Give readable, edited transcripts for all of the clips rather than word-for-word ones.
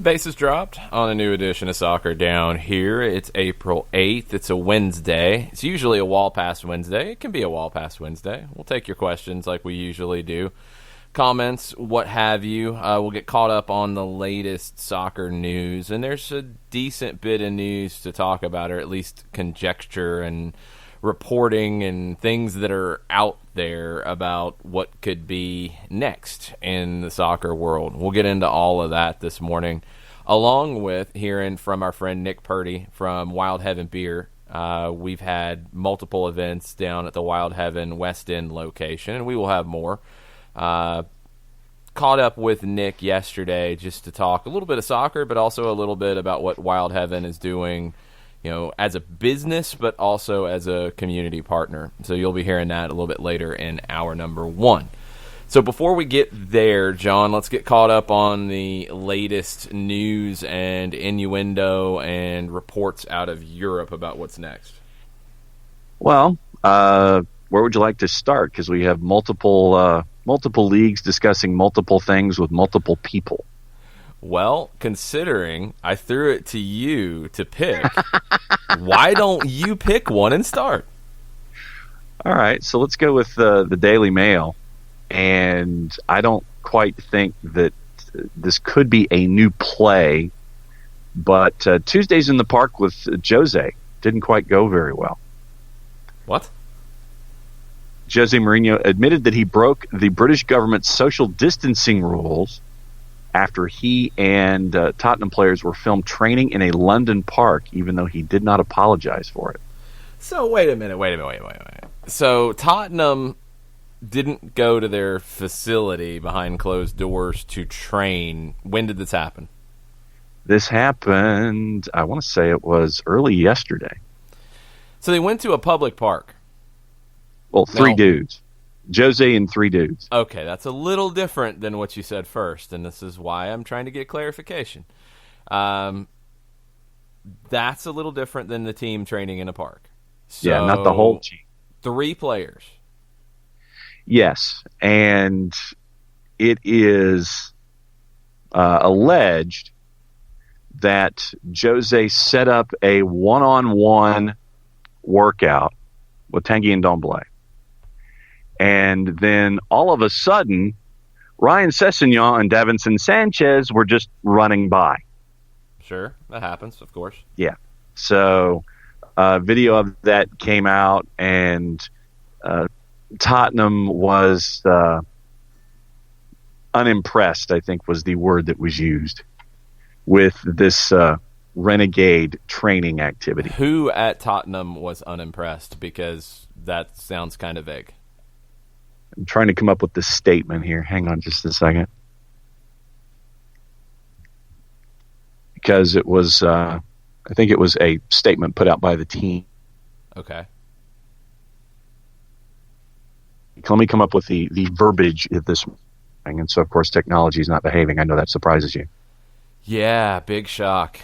Bases dropped on a new edition of Soccer Down here. It's April 8th. It's a Wednesday. It's usually a Wall Pass Wednesday. It can be a Wall Pass Wednesday. We'll take your questions like we usually do. Comments, what have you. We'll get caught up on the latest soccer news. And there's a decent bit of news to talk about, or at least conjecture and reporting and things that are out there about what could be next in the soccer world. We'll get into all of that this morning, along with hearing from our friend Nick Purdy from Wild Heaven Beer. We've had multiple events down at the Wild Heaven West End location, and we will have more. Caught up with Nick yesterday just to talk a little bit of soccer, but also a little bit about what Wild Heaven is doing, as a business, but also as a community partner. So you'll be hearing that a little bit later in hour number 1. So before we get there, John, let's get caught up on the latest news and innuendo and reports out of Europe about what's next. Well, where would you like to start? Because we have multiple leagues discussing multiple things with multiple people. Well, considering I threw it to you to pick, why don't you pick one and start? All right, so let's go with the Daily Mail. And I don't quite think that this could be a new play, but Tuesdays in the Park with Jose didn't quite go very well. What? Jose Mourinho admitted that he broke the British government's social distancing rules after he and Tottenham players were filmed training in a London park, even though he did not apologize for it. So wait a minute. So Tottenham didn't go to their facility behind closed doors to train. When did this happen? This happened, I want to say it was early yesterday. So they went to a public park. Well, three dudes. Jose and 3 dudes. Okay, that's a little different than what you said first, and this is why I'm trying to get clarification. That's a little different than the team training in a park. So, yeah, not the whole team. 3 players. Yes, and it is alleged that Jose set up a one-on-one workout with Tanguy and Ndombele. And then all of a sudden, Ryan Sessegnon and Davinson Sanchez were just running by. Sure, that happens, of course. Yeah. So video of that came out, and Tottenham was unimpressed, I think was the word that was used, with this renegade training activity. Who at Tottenham was unimpressed? Because that sounds kind of vague. I'm trying to come up with this statement here. Hang on just a second. Because it was, I think it was a statement put out by the team. Okay. Let me come up with the verbiage of this thing. And so, of course, technology is not behaving. I know that surprises you. Yeah, big shock.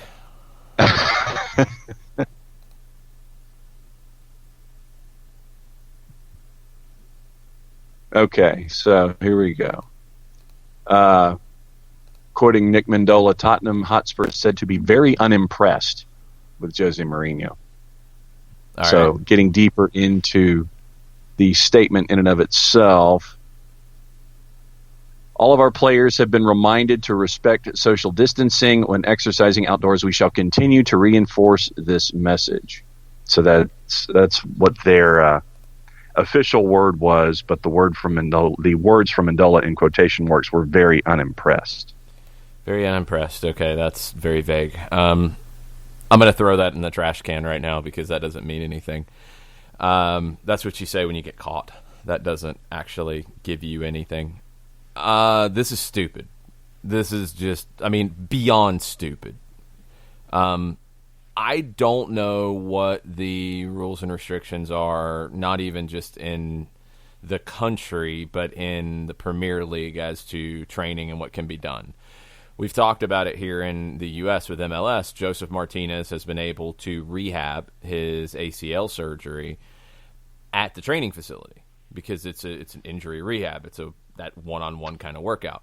Okay, so here we go. Quoting Nick Mendola, Tottenham Hotspur is said to be very unimpressed with Jose Mourinho. So getting deeper into the statement in and of itself, all of our players have been reminded to respect social distancing when exercising outdoors. We shall continue to reinforce this message. So that's what their official word was, but the words from Mendola in quotation marks were very unimpressed. Very unimpressed. Okay, that's very vague. I'm going to throw that in the trash can right now because that doesn't mean anything. That's what you say when you get caught. That doesn't actually give you anything. This is stupid. This is just, beyond stupid. I don't know what the rules and restrictions are, not even just in the country, but in the Premier League as to training and what can be done. We've talked about it here in the U.S. with MLS. Joseph Martinez has been able to rehab his ACL surgery at the training facility because it's an injury rehab. It's that one-on-one kind of workout.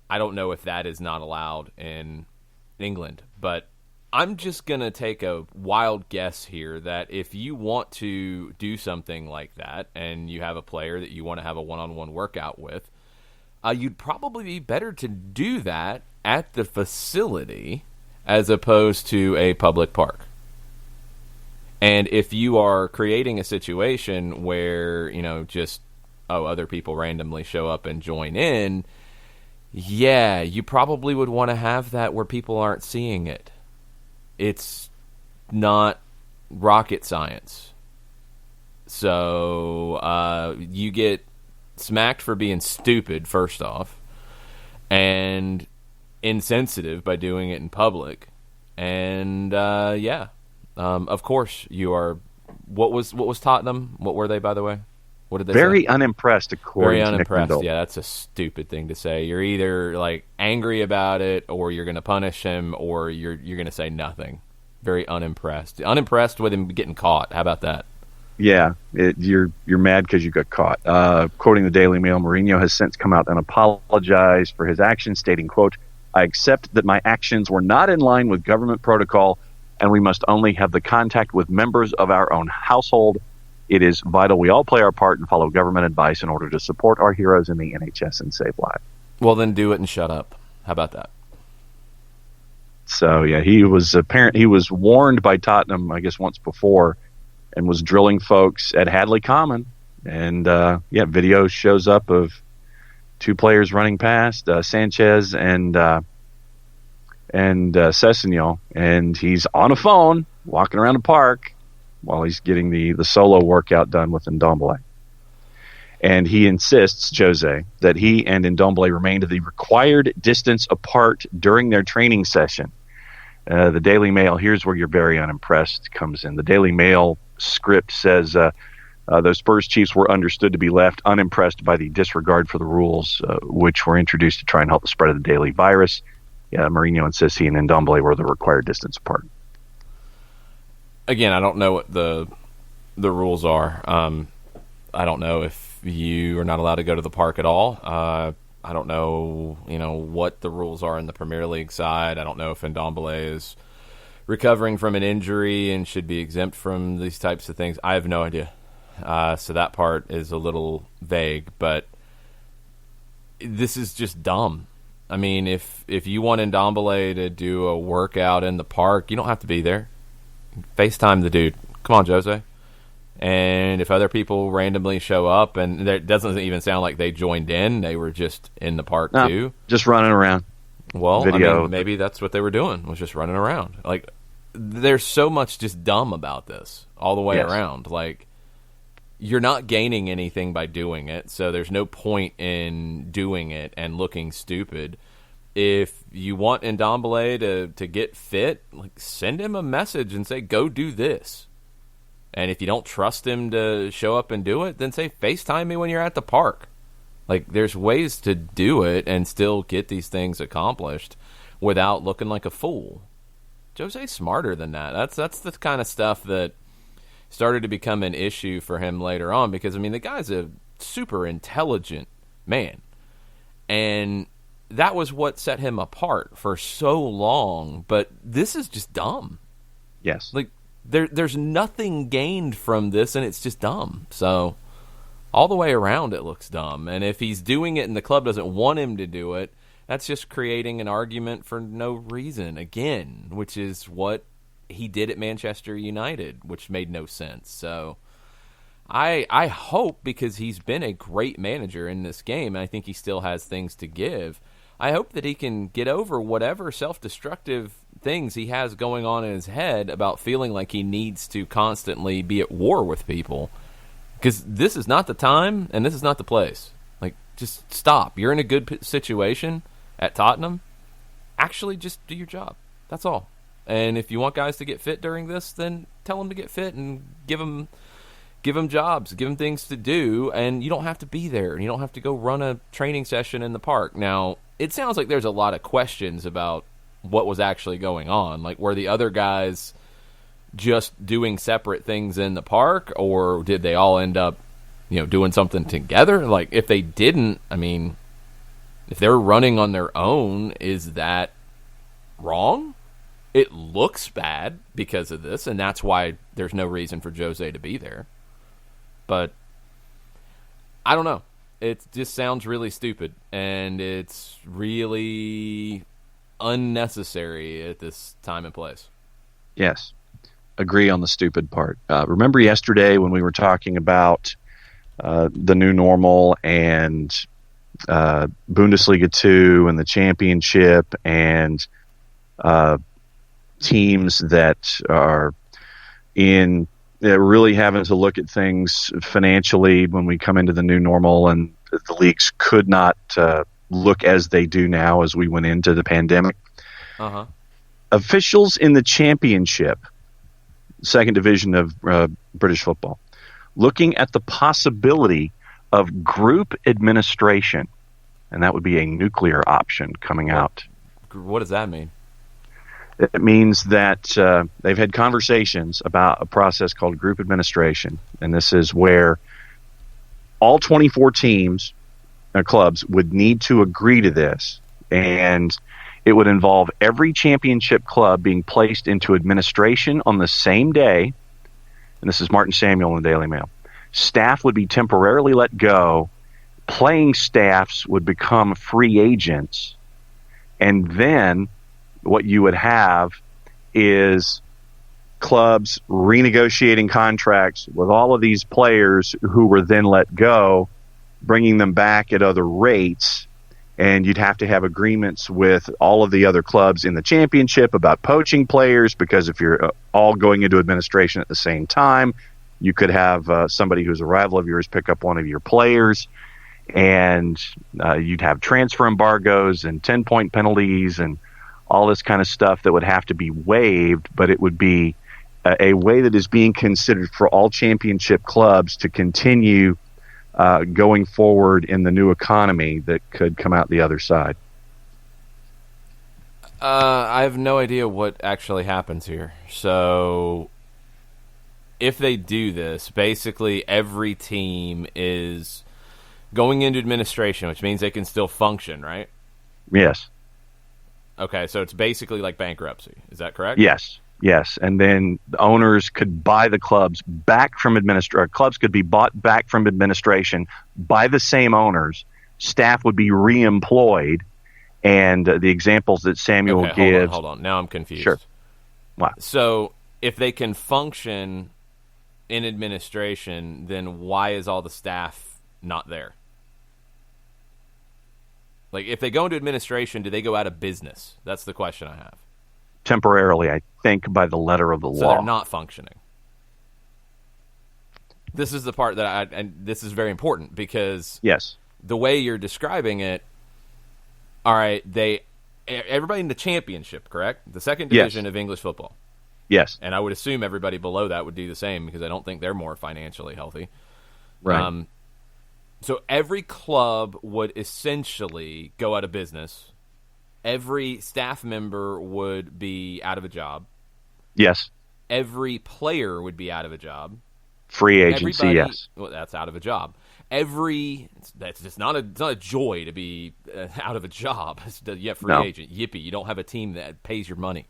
I don't know if that is not allowed in England. But I'm just going to take a wild guess here that if you want to do something like that and you have a player that you want to have a one-on-one workout with, you'd probably be better to do that at the facility as opposed to a public park. And if you are creating a situation where, other people randomly show up and join in, yeah, you probably would want to have that where people aren't seeing it. It's not rocket science. So you get smacked for being stupid, first off, and insensitive by doing it in public. And, of course, you are. What was Tottenham? What were they, by the way? What did they Very say? Unimpressed, according Very to Nick unimpressed. Mindel. Yeah, that's a stupid thing to say. You're either angry about it, or you're going to punish him, or you're going to say nothing. Very unimpressed. Unimpressed with him getting caught. How about that? Yeah, you're mad because you got caught. Quoting the Daily Mail, Mourinho has since come out and apologized for his actions, stating, quote, "I accept that my actions were not in line with government protocol, and we must only have the contact with members of our own household. It is vital we all play our part and follow government advice in order to support our heroes in the NHS and save lives." Well, then do it and shut up. How about that? So, yeah, he was warned by Tottenham, I guess, once before, and was drilling folks at Hadley Common. And, video shows up of two players running past, Sanchez and Sessegnon, and he's on a phone walking around the park while he's getting the solo workout done with Ndombele. And he insists, Jose, that he and Ndombele remained the required distance apart during their training session. The Daily Mail, here's where you're very unimpressed comes in. The Daily Mail script says those Spurs chiefs were understood to be left unimpressed by the disregard for the rules, which were introduced to try and help the spread of the daily virus. Yeah, Mourinho insists he and Ndombele were the required distance apart. Again, I don't know what the rules are. I don't know if you are not allowed to go to the park at all. I don't know, what the rules are in the Premier League side. I don't know if Ndombele is recovering from an injury and should be exempt from these types of things. I have no idea. So that part is a little vague, but this is just dumb. I mean, if you want Ndombele to do a workout in the park, you don't have to be there. FaceTime the dude. Come on, Jose. And if other people randomly show up, and it doesn't even sound like they joined in, they were just in the park too. Just running around. Well, Video. I mean, maybe that's what they were doing, was just running around. There's so much just dumb about this all the way around. You're not gaining anything by doing it, so there's no point in doing it and looking stupid. If you want Ndombele to get fit, send him a message and say, go do this. And if you don't trust him to show up and do it, then say, FaceTime me when you're at the park. There's ways to do it and still get these things accomplished without looking like a fool. Jose's smarter than that. That's the kind of stuff that started to become an issue for him later on, because, the guy's a super intelligent man. And that was what set him apart for so long. But this is just dumb. Yes. There's nothing gained from this, and it's just dumb. So all the way around it looks dumb. And if he's doing it and the club doesn't want him to do it, that's just creating an argument for no reason, again, which is what he did at Manchester United, which made no sense. So I hope, because he's been a great manager in this game, and I think he still has things to give, I hope that he can get over whatever self-destructive things he has going on in his head about feeling like he needs to constantly be at war with people. Because this is not the time, and this is not the place. Just stop. You're in a good situation at Tottenham. Actually, just do your job. That's all. And if you want guys to get fit during this, then tell them to get fit and give them jobs, give them things to do, and you don't have to be there, and you don't have to go run a training session in the park. Now, it sounds like there's a lot of questions about what was actually going on. Were the other guys just doing separate things in the park, or did they all end up, doing something together? If they didn't, if they're running on their own, is that wrong. It looks bad because of this, and that's why there's no reason for Jose to be there. But I don't know. It just sounds really stupid, and it's really unnecessary at this time and place. Yes. Agree on the stupid part. Remember yesterday when we were talking about the new normal and Bundesliga 2 and the championship and teams that are in really having to look at things financially when we come into the new normal, and the leagues could not look as they do now as we went into the pandemic. Uh-huh. Officials in the championship, second division of British football, looking at the possibility of group administration, and that would be a nuclear option coming out. What does that mean? It means that they've had conversations about a process called group administration, and this is where all 24 teams, clubs, would need to agree to this, and it would involve every championship club being placed into administration on the same day, and this is Martin Samuel in the Daily Mail. Staff would be temporarily let go, playing staffs would become free agents, and then what you would have is clubs renegotiating contracts with all of these players who were then let go, bringing them back at other rates, and you'd have to have agreements with all of the other clubs in the championship about poaching players, because if you're all going into administration at the same time, you could have somebody who's a rival of yours pick up one of your players, and you'd have transfer embargoes and 10-point penalties and all this kind of stuff that would have to be waived, but it would be a way that is being considered for all championship clubs to continue going forward in the new economy that could come out the other side. I have no idea what actually happens here. So if they do this, basically every team is going into administration, which means they can still function, right? Yes. Okay, so it's basically like bankruptcy. Is that correct? Yes. And then the owners could buy the clubs back from clubs could be bought back from administration by the same owners. Staff would be reemployed, and the examples that Samuel gives. Hold on. Now I'm confused. Sure. Wow. So if they can function in administration, then why is all the staff not there? Like, if they go into administration, do they go out of business? That's the question I have. Temporarily, I think, by the letter of the law. So they're not functioning. This is the part that and this is very important, because yes, the way you're describing it, all right, everybody in the championship, correct? The second division of English football. Yes. And I would assume everybody below that would do the same, because I don't think they're more financially healthy. Right. So every club would essentially go out of business. Every staff member would be out of a job. Yes. Every player would be out of a job. Free agency, yes. Well, that's out of a job. That's just not a joy to be out of a job. Free agent. Yippee. You don't have a team that pays your money.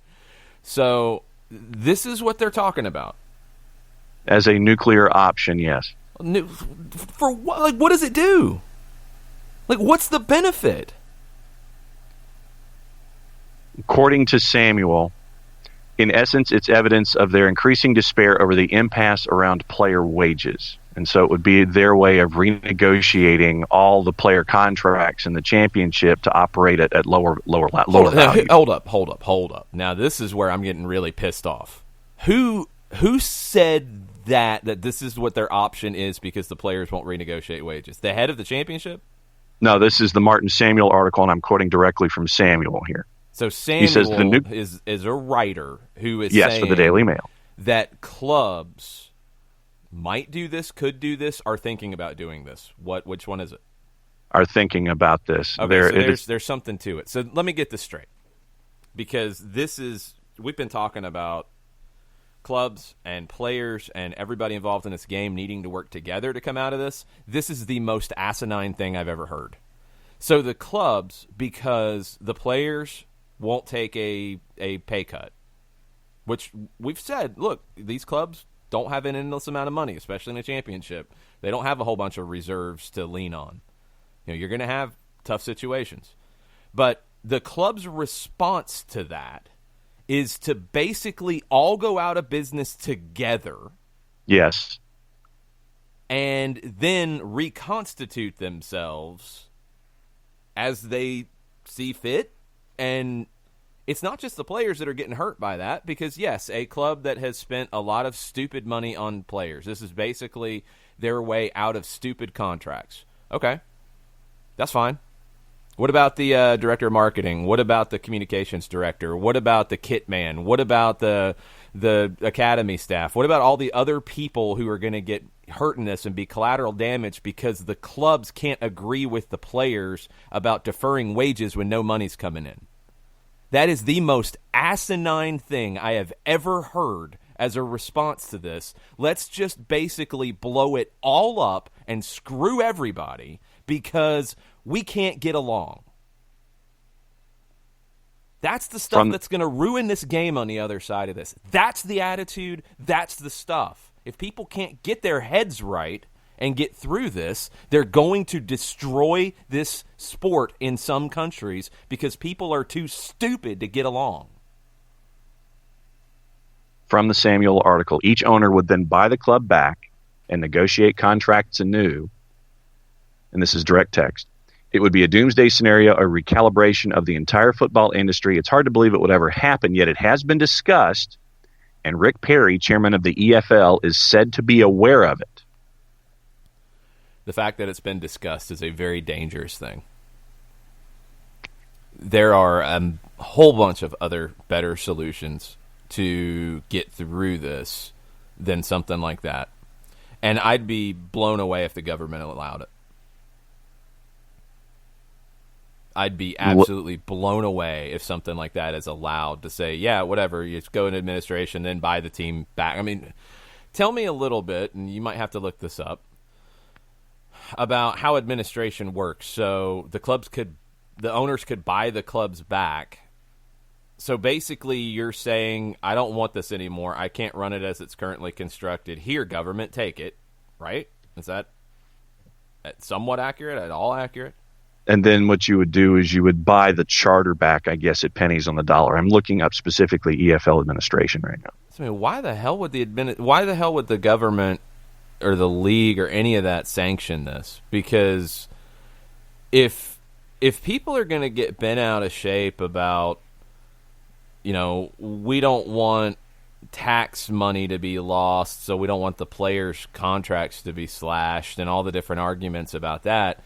So this is what they're talking about. As a nuclear option, yes. For what? Like, what does it do? Like, what's the benefit? According to Samuel, in essence, it's evidence of their increasing despair over the impasse around player wages. And so it would be their way of renegotiating all the player contracts in the championship to operate at lower value. Hold up. Now, this is where I'm getting really pissed off. Who said that this is what their option is because the players won't renegotiate wages? The head of the championship? No, this is the Martin Samuel article, and I'm quoting directly from Samuel here. So Samuel is a writer who is saying for the Daily Mail that clubs might do this, could do this, are thinking about doing this. Which one is it? Are thinking about this. Okay, there's something to it. So let me get this straight, because we've been talking about clubs and players and everybody involved in this game needing to work together to come out of this. This is the most asinine thing I've ever heard. So the clubs, because the players won't take a pay cut, which we've said, look, these clubs don't have an endless amount of money, especially in a championship. They don't have a whole bunch of reserves to lean on. You're going to have tough situations. But the club's response to that is to basically all go out of business together. Yes. And then reconstitute themselves as they see fit. And it's not just the players that are getting hurt by that, because, yes, a club that has spent a lot of stupid money on players, this is basically their way out of stupid contracts. Okay, that's fine. What about the director of marketing? What about the communications director? What about the kit man? What about the academy staff? What about all the other people who are going to get hurt in this and be collateral damage because the clubs can't agree with the players about deferring wages when no money's coming in? That is the most asinine thing I have ever heard as a response to this. Let's just basically blow it all up and screw everybody because we can't get along. That's the stuff that's going to ruin this game on the other side of this. That's the attitude. That's the stuff. If people can't get their heads right and get through this, they're going to destroy this sport in some countries because people are too stupid to get along. From the Samuel article, each owner would then buy the club back and negotiate contracts anew. And this is direct text. It would be a doomsday scenario, a recalibration of the entire football industry. It's hard to believe it would ever happen, yet it has been discussed, and Rick Perry, chairman of the EFL, is said to be aware of it. The fact that it's been discussed is a very dangerous thing. There are a whole bunch of other better solutions to get through this than something like that. And I'd be blown away if the government allowed it. I'd be absolutely blown away if something like that is allowed to say, yeah, whatever, you just go into administration, then buy the team back. I mean, tell me a little bit, and you might have to look this up, about how administration works. So the owners could buy the clubs back. So basically you're saying, I don't want this anymore. I can't run it as it's currently constructed. Here, government, take it. Right? Is that somewhat accurate? At all accurate? And then what you would do is you would buy the charter back, I guess, at pennies on the dollar. I'm looking up specifically EFL administration right now. I mean, why the hell would the government or the league or any of that sanction this? Because if people are going to get bent out of shape about, we don't want tax money to be lost, so we don't want the players' contracts to be slashed, and all the different arguments about that.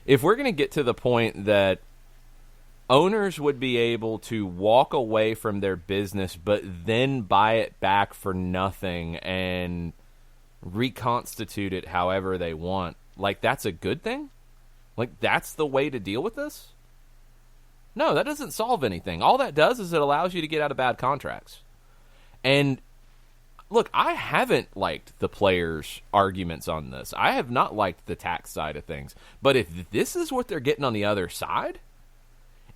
If we're going to get to the point that owners would be able to walk away from their business but then buy it back for nothing and reconstitute it however they want, like, that's a good thing? Like, that's the way to deal with this? No, that doesn't solve anything. All that does is it allows you to get out of bad contracts. And look, I haven't liked the players' arguments on this. I have not liked the tax side of things. But if this is what they're getting on the other side,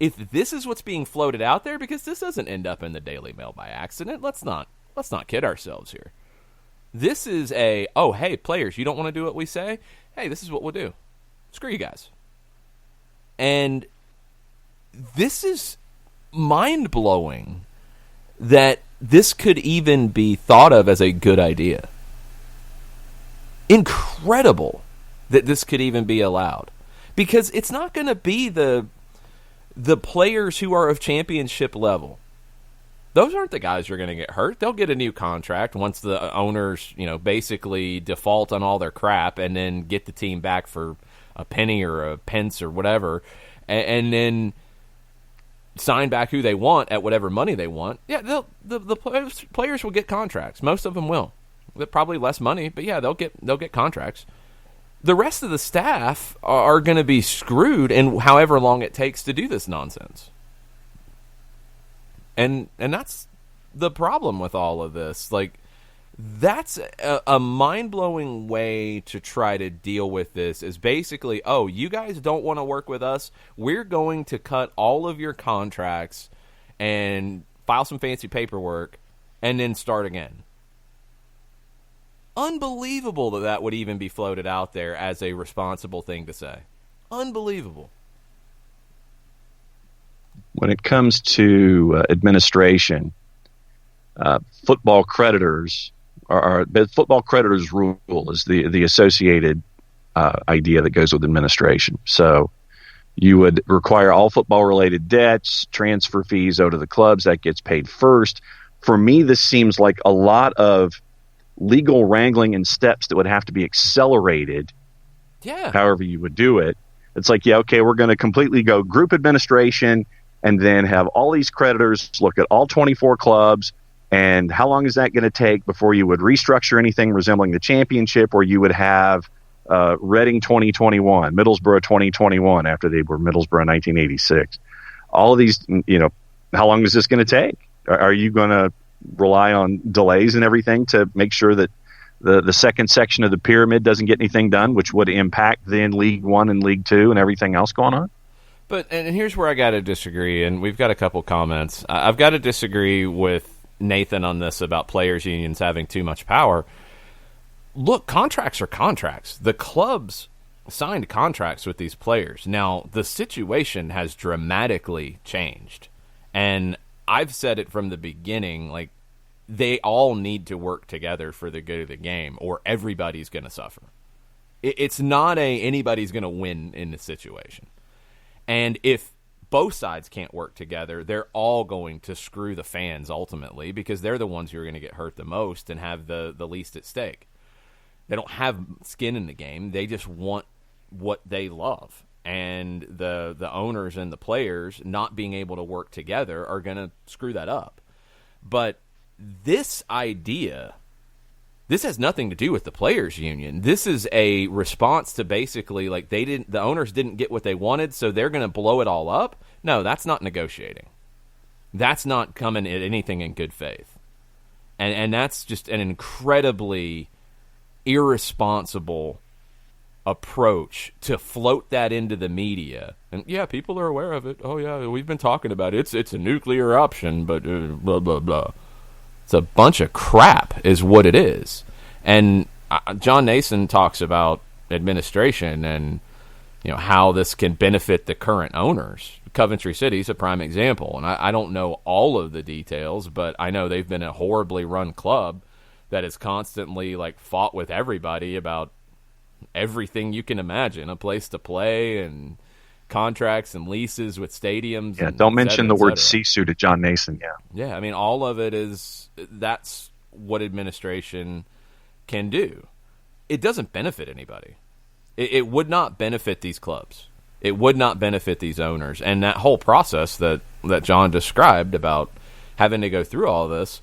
if this is what's being floated out there, because this doesn't end up in the Daily Mail by accident, let's not kid ourselves here. This is hey, players, you don't want to do what we say? Hey, this is what we'll do. Screw you guys. And this is mind-blowing that this could even be thought of as a good idea. Incredible that this could even be allowed. Because it's not going to be the players who are of championship level. Those aren't the guys who are going to get hurt. They'll get a new contract once the owners, basically default on all their crap and then get the team back for a penny or a pence or whatever, and then sign back who they want at whatever money they want. Yeah, the players will get contracts. Most of them will. They're probably less money, but yeah, they'll get contracts. The rest of the staff are going to be screwed in however long it takes to do this nonsense. And that's the problem with all of this. Like, that's a mind-blowing way to try to deal with this, is basically, you guys don't want to work with us? We're going to cut all of your contracts and file some fancy paperwork and then start again. Unbelievable that would even be floated out there as a responsible thing to say. Unbelievable. When it comes to administration, football creditors football creditors rule is the associated idea that goes with administration. So you would require all football related debts, transfer fees owed to the clubs, that gets paid first. For me, this seems like a lot of legal wrangling and steps that would have to be accelerated. Yeah. However you would do it. It's like, yeah, okay, we're going to completely go group administration and then have all these creditors look at all 24 clubs. And how long is that going to take before you would restructure anything resembling the championship, or you would have Reading 2021, Middlesbrough 2021 after they were Middlesbrough 1986. All of these, how long is this going to take? Are you going to rely on delays and everything to make sure that the second section of the pyramid doesn't get anything done, which would impact then League One and League Two and everything else going on? And here's where I got to disagree, and we've got a couple comments. I've got to disagree with Nathan on this about players' unions having too much power. Look, contracts are contracts. The clubs signed contracts with these players. Now, the situation has dramatically changed, and I've said it from the beginning, like, they all need to work together for the good of the game, or everybody's going to suffer. It's not anybody's going to win in this situation. And if both sides can't work together, they're all going to screw the fans ultimately, because they're the ones who are going to get hurt the most and have the least at stake. They don't have skin in the game. They just want what they love. And the owners and the players not being able to work together are going to screw that up. But this idea, this has nothing to do with the players' union. This is a response to basically, like, the owners didn't get what they wanted, so they're going to blow it all up. No, that's not negotiating. That's not coming at anything in good faith. And that's just an incredibly irresponsible approach to float that into the media. And yeah, people are aware of it. Oh yeah, we've been talking about it. It's a nuclear option, but blah blah blah. It's a bunch of crap is what it is. And John Nason talks about administration and how this can benefit the current owners. Coventry City is a prime example, and I don't know all of the details, but I know they've been a horribly run club that has constantly fought with everybody about everything you can imagine, a place to play and contracts and leases with stadiums. Yeah, don't mention the word CSU to John Nason. Yeah, I mean, all of it that's what administration can do. It doesn't benefit anybody. It would not benefit these clubs. It would not benefit these owners. And that whole process that John described about having to go through all this,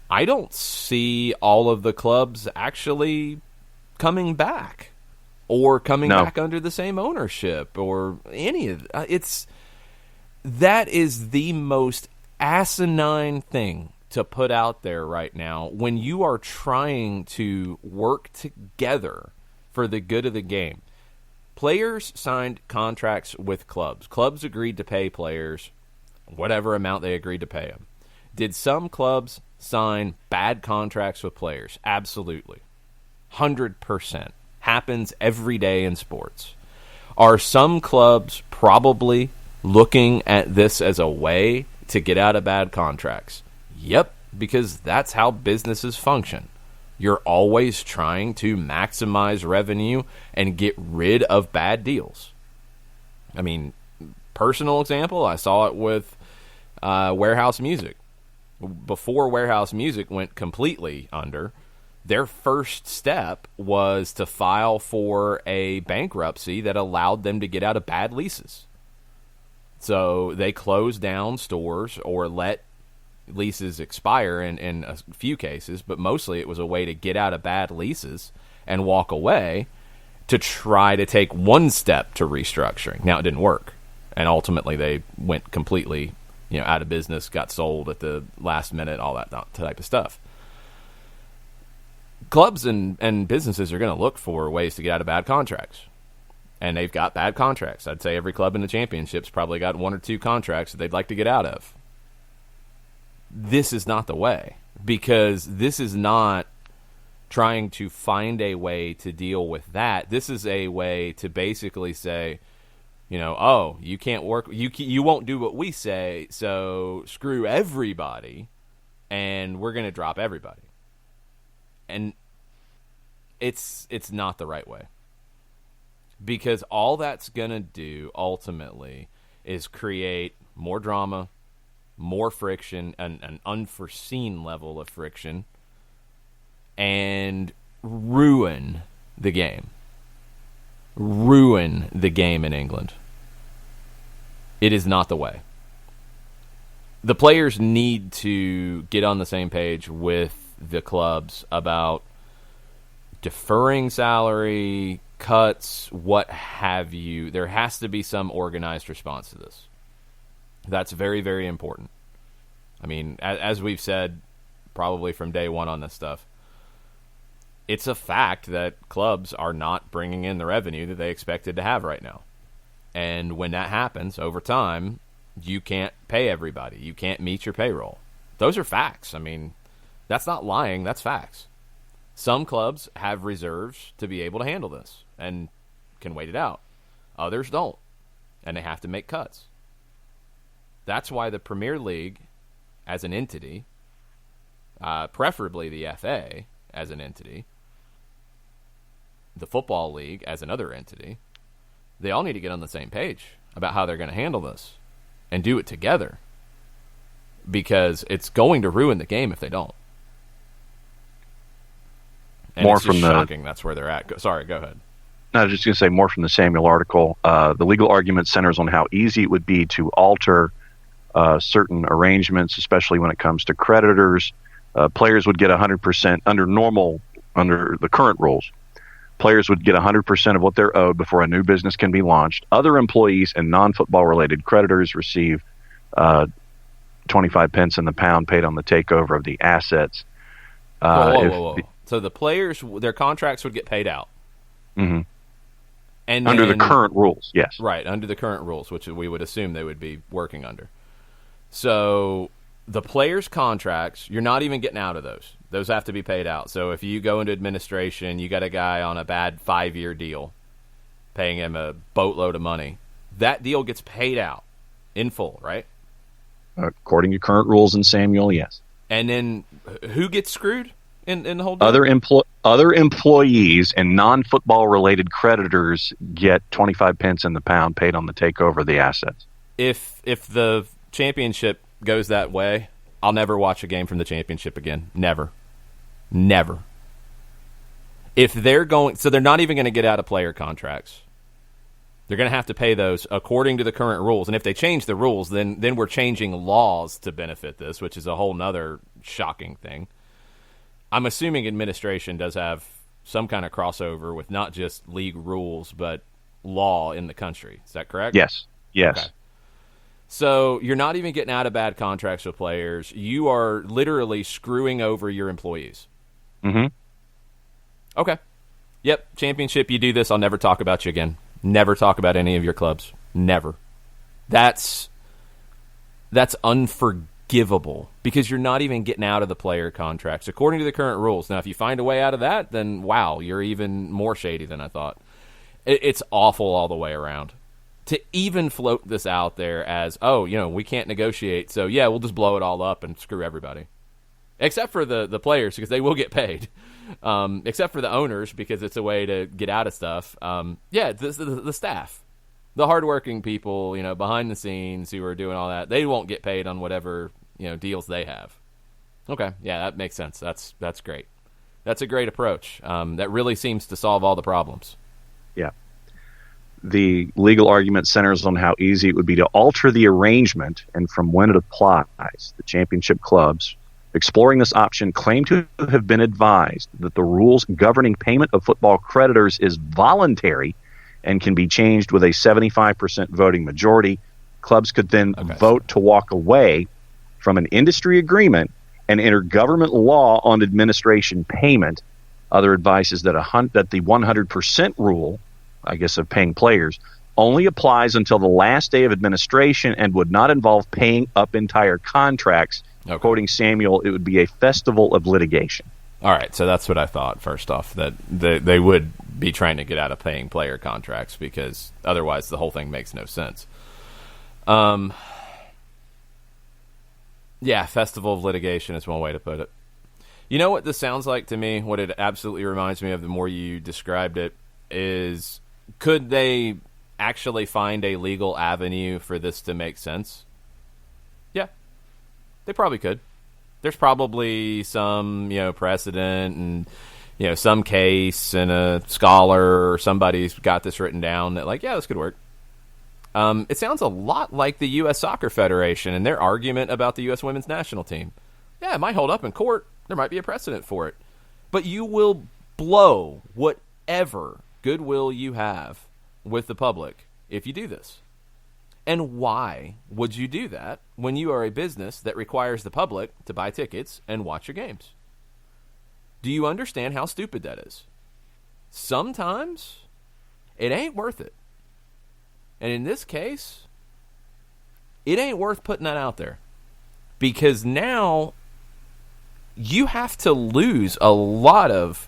I don't see all of the clubs actually coming back or coming back under the same ownership or any of it. That is the most asinine thing to put out there right now when you are trying to work together for the good of the game. Players signed contracts with clubs. Clubs agreed to pay players whatever amount they agreed to pay them. Did some clubs sign bad contracts with players? Absolutely. 100%. Happens every day in sports. Are some clubs probably looking at this as a way to get out of bad contracts? Yep, because that's how businesses function. You're always trying to maximize revenue and get rid of bad deals. I mean, personal example, I saw it with Warehouse Music. Before Warehouse Music went completely under, their first step was to file for a bankruptcy that allowed them to get out of bad leases. So they closed down stores or let leases expire in a few cases, but mostly it was a way to get out of bad leases and walk away to try to take one step to restructuring. Now, it didn't work, and ultimately they went completely out of business, got sold at the last minute, all that type of stuff. Clubs and businesses are going to look for ways to get out of bad contracts, and they've got bad contracts. I'd say every club in the championship's probably got one or two contracts that they'd like to get out of. this is not the way, because this is not trying to find a way to deal with that. This is a way to basically say, oh, you can't work, you won't do what we say, so screw everybody, and we're going to drop everybody. And it's not the right way, because all that's going to do ultimately is create more drama, more friction, an unforeseen level of friction, and ruin the game. Ruin the game in England. It is not the way. The players need to get on the same page with the clubs about deferring salary, cuts, what have you. There has to be some organized response to this. That's very, very important. I mean, as we've said probably from day one on this stuff, it's a fact that clubs are not bringing in the revenue that they expected to have right now. And when that happens over time, you can't pay everybody. You can't meet your payroll. Those are facts. I mean, that's not lying. That's facts. Some clubs have reserves to be able to handle this and can wait it out. Others don't, and they have to make cuts. That's why the Premier League as an entity, preferably the FA as an entity, the Football League as another entity, they all need to get on the same page about how they're going to handle this and do it together, because it's going to ruin the game if they don't. And more it's just from shocking that's where they're at. Sorry, go ahead. No, I was just going to say more from the Samuel article. The legal argument centers on how easy it would be to alter certain arrangements, especially when it comes to creditors. Players would get 100% under the current rules. Players would get 100% of what they're owed before a new business can be launched. Other employees and non-football related creditors receive 25 pence in the pound paid on the takeover of the assets. Whoa. So the players, their contracts would get paid out. Mm-hmm. And under the current rules, yes. Right, under the current rules, which we would assume they would be working under. So the players' contracts, you're not even getting out of those. Those have to be paid out. So if you go into administration, you got a guy on a bad 5-year deal, paying him a boatload of money. That deal gets paid out in full, right? According to current rules in Samuel, yes. And then who gets screwed in the whole deal? Other employees and non-football related creditors get 25 pence in the pound paid on the takeover of the assets. If the championship goes that way, I'll never watch a game from the championship again. Never. If they're going, so they're not even going to get out of player contracts. They're going to have to pay those according to the current rules. And if they change the rules, then we're changing laws to benefit this, which is a whole nother shocking thing. I'm assuming administration does have some kind of crossover with not just league rules, but law in the country. Is that correct? Yes. Okay. So you're not even getting out of bad contracts with players. You are literally screwing over your employees. Mm-hmm. Okay. Yep, championship, you do this, I'll never talk about you again. Never talk about any of your clubs. Never. That's unforgivable, because you're not even getting out of the player contracts according to the current rules. Now, if you find a way out of that, then wow, you're even more shady than I thought. It's awful all the way around. To even float this out there as, we can't negotiate, so yeah, we'll just blow it all up and screw everybody. Except for the players, because they will get paid. Except for the owners, because it's a way to get out of stuff. The staff. The hardworking people, behind the scenes who are doing all that, they won't get paid on whatever, deals they have. Okay, yeah, that makes sense. That's great. That's a great approach. That really seems to solve all the problems. Yeah. The legal argument centers on how easy it would be to alter the arrangement and from when it applies. The championship clubs exploring this option claim to have been advised that the rules governing payment of football creditors is voluntary and can be changed with a 75% voting majority. Clubs could then vote to walk away from an industry agreement and enter government law on administration payment. Other advice is that the 100% rule, I guess, of paying players, only applies until the last day of administration and would not involve paying up entire contracts Okay. Quoting Samuel, it would be a festival of litigation. All right, so that's what I thought, first off, that they would be trying to get out of paying player contracts because otherwise the whole thing makes no sense. Yeah, festival of litigation is one way to put it. You know what this sounds like to me? What it absolutely reminds me of the more you described it is, could they actually find a legal avenue for this to make sense? Yeah, they probably could. There's probably some, precedent and, some case and a scholar or somebody's got this written down that this could work. It sounds a lot like the U.S. Soccer Federation and their argument about the U.S. women's national team. Yeah, it might hold up in court. There might be a precedent for it. But you will blow whatever goodwill you have with the public if you do this. And why would you do that when you are a business that requires the public to buy tickets and watch your games? Do you understand how stupid that is? Sometimes it ain't worth it. And in this case, it ain't worth putting that out there. Because now you have to lose a lot of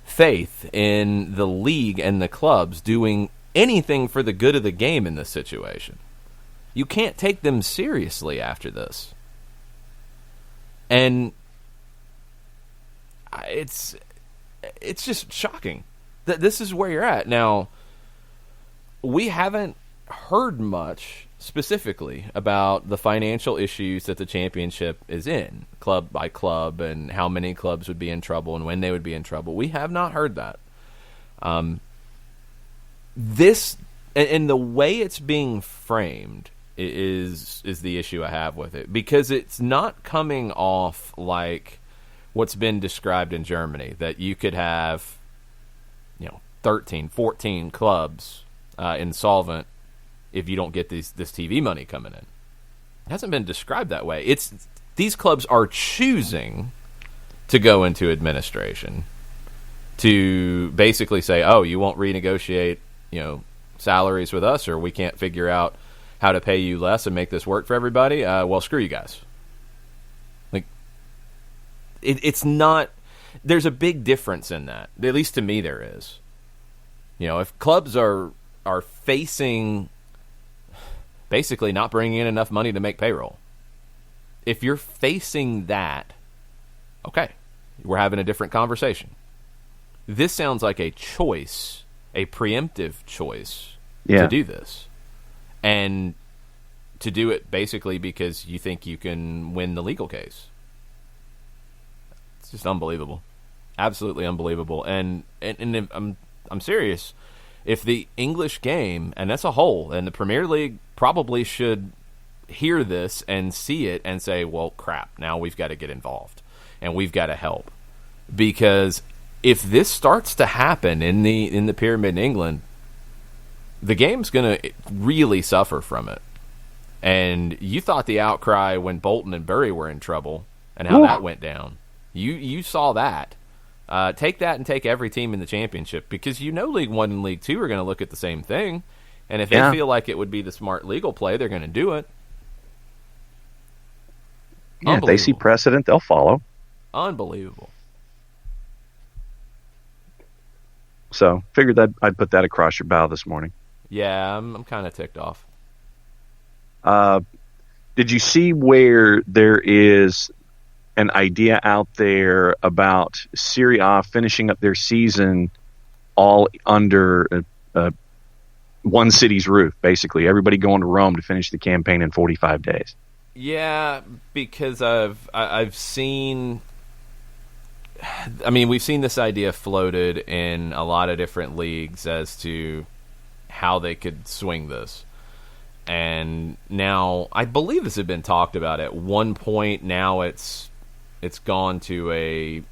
faith in the league and the clubs doing anything for the good of the game in this situation. You can't take them seriously after this. And it's just shocking that this is where you're at. Now, we haven't heard much specifically about the financial issues that the championship is in, club by club, and how many clubs would be in trouble and when they would be in trouble. We have not heard that. This, and the way it's being framed, is the issue I have with it, because it's not coming off like what's been described in Germany, that you could have 13, 14 clubs insolvent if you don't get this TV money coming in. It hasn't been described that way. It's these clubs are choosing to go into administration to basically say, oh, you won't renegotiate salaries with us, or we can't figure out how to pay you less and make this work for everybody, well, screw you guys. It's not... There's a big difference in that. At least to me there is. If clubs are facing basically not bringing in enough money to make payroll, if you're facing that, okay, we're having a different conversation. This sounds like a choice, a preemptive choice to do this. And to do it basically because you think you can win the legal case. It's just unbelievable. Absolutely unbelievable. And if, I'm serious. If the English game, and that's a whole, and the Premier League probably should hear this and see it and say, well, crap, now we've got to get involved and we've got to help. Because if this starts to happen in the pyramid in England, the game's going to really suffer from it. And you thought the outcry when Bolton and Bury were in trouble and how that went down. You saw that. Take that and take every team in the championship, because League One and League Two are going to look at the same thing. And if they feel like it would be the smart legal play, they're going to do it. Yeah, if they see precedent, they'll follow. Unbelievable. So, figured that I'd put that across your bow this morning. Yeah, I'm kind of ticked off. Did you see where there is an idea out there about Serie A finishing up their season all under one city's roof, basically? Everybody going to Rome to finish the campaign in 45 days. Yeah, because I've seen... I mean, we've seen this idea floated in a lot of different leagues as to how they could swing this. And now, I believe this had been talked about at one point. Now it's gone to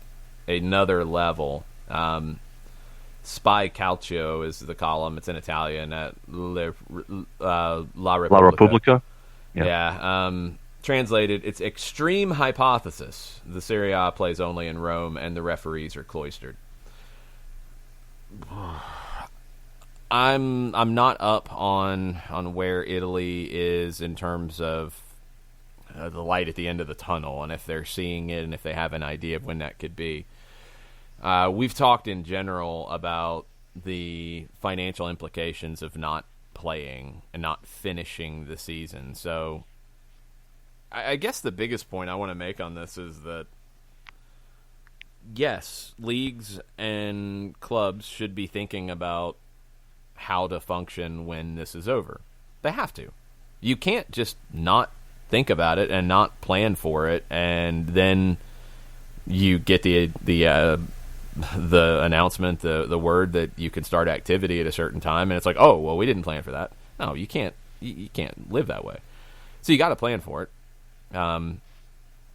another level. Spy Calcio is the column. It's in Italian at La Repubblica. La Repubblica? Yeah. Translated, it's extreme hypothesis. The Serie A plays only in Rome and the referees are cloistered. I'm not up on where Italy is in terms of the light at the end of the tunnel, and if they're seeing it and if they have an idea of when that could be. We've talked in general about the financial implications of not playing and not finishing the season. So I guess the biggest point I want to make on this is that, yes, leagues and clubs should be thinking about how to function when this is over. They have to. You can't just not think about it and not plan for it, and then you get the announcement, the word that you can start activity at a certain time, and it's like, oh, well, we didn't plan for that. No, you can't. You can't live that way. So you got to plan for it.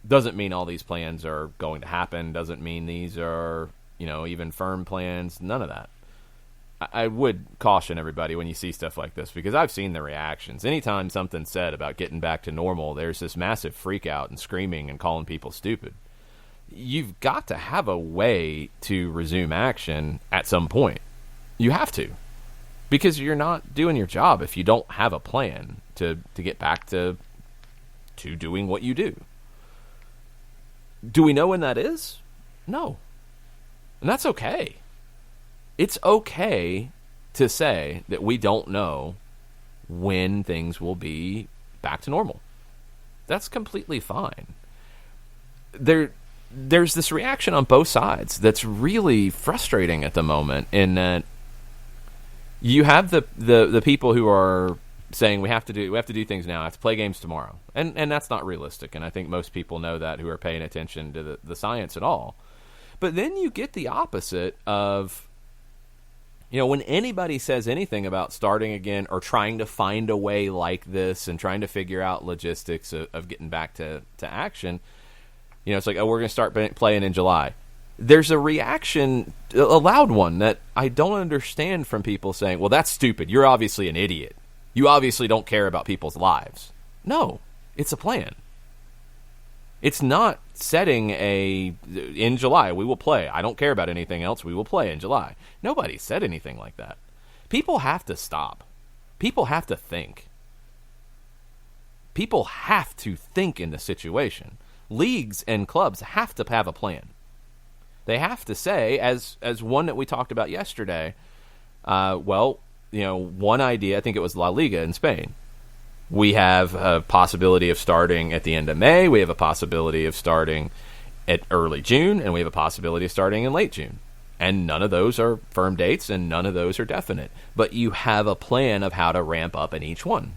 Doesn't mean all these plans are going to happen. Doesn't mean these are, even firm plans. None of that. I would caution everybody when you see stuff like this, because I've seen the reactions. Anytime something's said about getting back to normal, there's this massive freak out and screaming and calling people stupid. You've got to have a way to resume action at some point. You have to. Because you're not doing your job if you don't have a plan to get back to doing what you do. Do we know when that is? No. And that's okay. It's okay to say that we don't know when things will be back to normal. That's completely fine. There's this reaction on both sides that's really frustrating at the moment, in that you have the people who are saying we have to do things now, I have to play games tomorrow. And that's not realistic, and I think most people know that who are paying attention to the science at all. But then you get the opposite of, when anybody says anything about starting again or trying to find a way like this and trying to figure out logistics of getting back to action, it's like, oh, we're going to start playing in July. There's a reaction, a loud one, that I don't understand from people saying, well, that's stupid. You're obviously an idiot. You obviously don't care about people's lives. No, it's a plan. It's not setting in July, we will play. I don't care about anything else. We will play in July. Nobody said anything like that. People have to stop. People have to think. People have to think in the situation. Leagues and clubs have to have a plan. They have to say, as one that we talked about yesterday, one idea, I think it was La Liga in Spain. We have a possibility of starting at the end of May. We have a possibility of starting at early June, and we have a possibility of starting in late June. And none of those are firm dates, and none of those are definite. But you have a plan of how to ramp up in each one,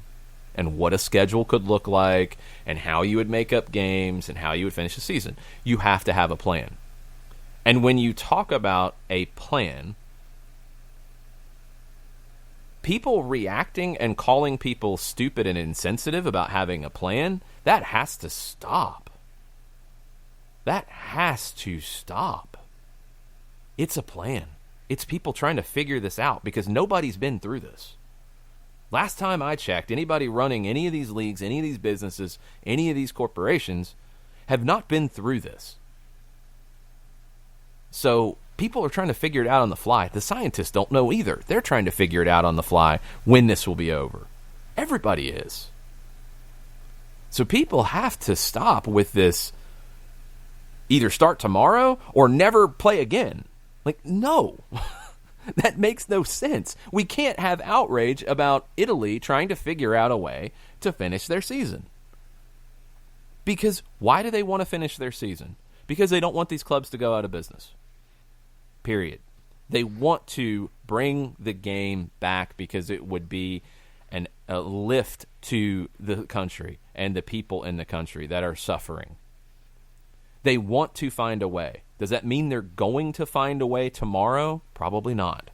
and what a schedule could look like, and how you would make up games, and how you would finish the season. You have to have a plan. And when you talk about a plan, people reacting and calling people stupid and insensitive about having a plan, that has to stop. That has to stop. It's a plan. It's people trying to figure this out, because nobody's been through this. Last time I checked, anybody running any of these leagues, any of these businesses, any of these corporations have not been through this. So people are trying to figure it out on the fly. The scientists don't know either. They're trying to figure it out on the fly when this will be over. Everybody is. So people have to stop with this, either start tomorrow or never play again. Like, no. That makes no sense. We can't have outrage about Italy trying to figure out a way to finish their season. Because why do they want to finish their season? Because they don't want these clubs to go out of business. Period. They want to bring the game back because it would be a lift to the country and the people in the country that are suffering. They want to find a way. Does that mean they're going to find a way tomorrow? Probably not.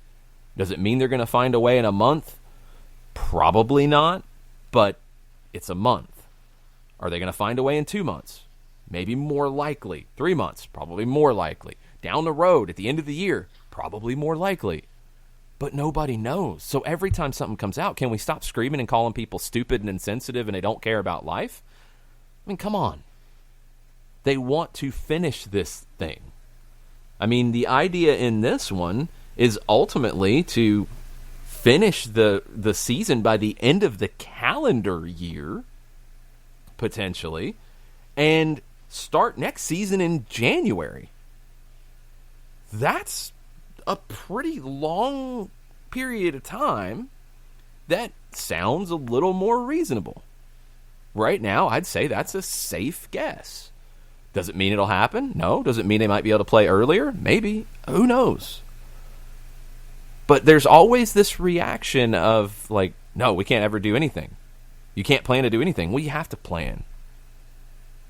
Does it mean they're going to find a way in a month? Probably not, but it's a month. Are they going to find a way in 2 months? Maybe more likely. 3 months, probably more likely. Down the road, at the end of the year, probably more likely. But nobody knows. So every time something comes out, can we stop screaming and calling people stupid and insensitive and they don't care about life? I mean, come on. They want to finish this thing. I mean, the idea in this one is ultimately to finish the season by the end of the calendar year, potentially, and start next season in January. That's a pretty long period of time. That sounds a little more reasonable. Right now, I'd say that's a safe guess. Does it mean it'll happen? No. Does it mean they might be able to play earlier? Maybe. Who knows? But there's always this reaction of, like, no, we can't ever do anything. You can't plan to do anything. Well, you have to plan.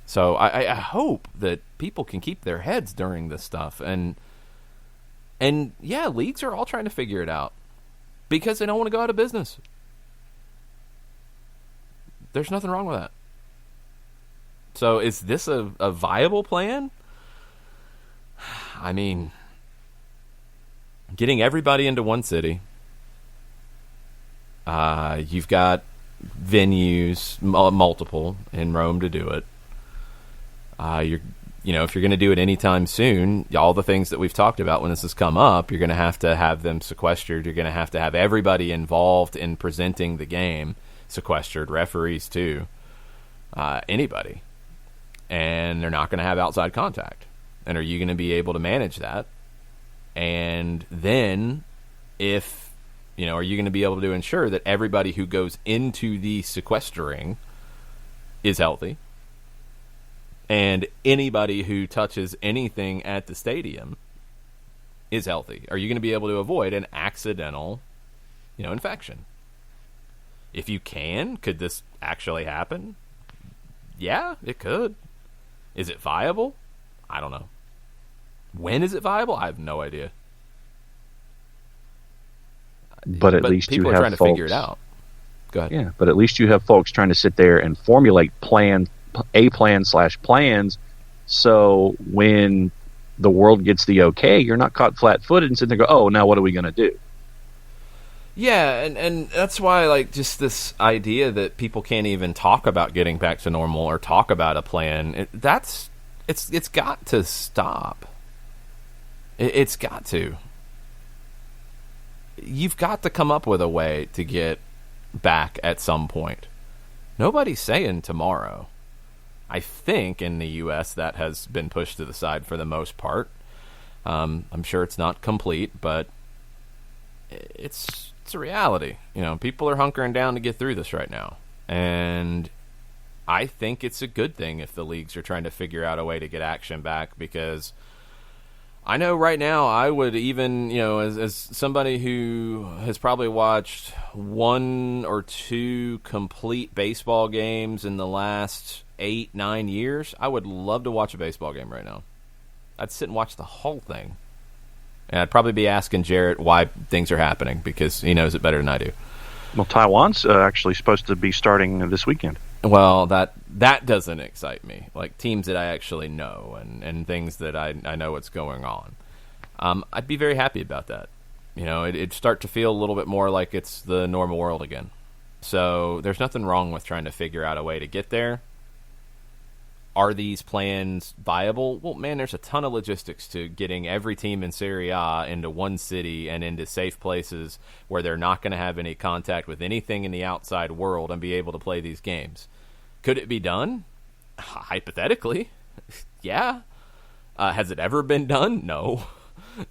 So I hope that people can keep their heads during this stuff. And yeah, leagues are all trying to figure it out because they don't want to go out of business. There's nothing wrong with that. So is this a viable plan? I mean, getting everybody into one city. You've got venues, multiple in Rome to do it. If you're going to do it anytime soon, all the things that we've talked about when this has come up, you're going to have them sequestered. You're going to have everybody involved in presenting the game sequestered, referees too, anybody. And they're not going to have outside contact. And are you going to be able to manage that? And then are you going to be able to ensure that everybody who goes into the sequestering is healthy? And anybody who touches anything at the stadium is healthy? Are you going to be able to avoid an accidental, infection? If you could this actually happen? Yeah, it could. Is it viable? I don't know. When is it viable? I have no idea. But at least people you are have trying to folks, figure it out. Go ahead. Yeah, but at least you have folks trying to sit there and formulate plans. So when the world gets the okay, you're not caught flat-footed and sitting there go, oh, now what are we going to do? Yeah, and that's why, just this idea that people can't even talk about getting back to normal or talk about a plan, it's got to stop. It's got to. You've got to come up with a way to get back at some point. Nobody's saying tomorrow. I think in the U.S. that has been pushed to the side for the most part. I'm sure it's not complete, but it's a reality. People are hunkering down to get through this right now. And I think it's a good thing if the leagues are trying to figure out a way to get action back, because I know right now I would even, as somebody who has probably watched 1 or 2 complete baseball games in the last 8-9 years, I would love to watch a baseball game right now. I'd sit and watch the whole thing. And I'd probably be asking Jarrett why things are happening, because he knows it better than I do. Well, Taiwan's actually supposed to be starting this weekend. Well, that doesn't excite me. Like teams that I actually know and things that I know what's going on. I'd be very happy about that. It'd start to feel a little bit more like it's the normal world again. So there's nothing wrong with trying to figure out a way to get there. Are these plans viable? Well, man, there's a ton of logistics to getting every team in Serie A into one city and into safe places where they're not going to have any contact with anything in the outside world and be able to play these games. Could it be done? Hypothetically, yeah. Has it ever been done? No.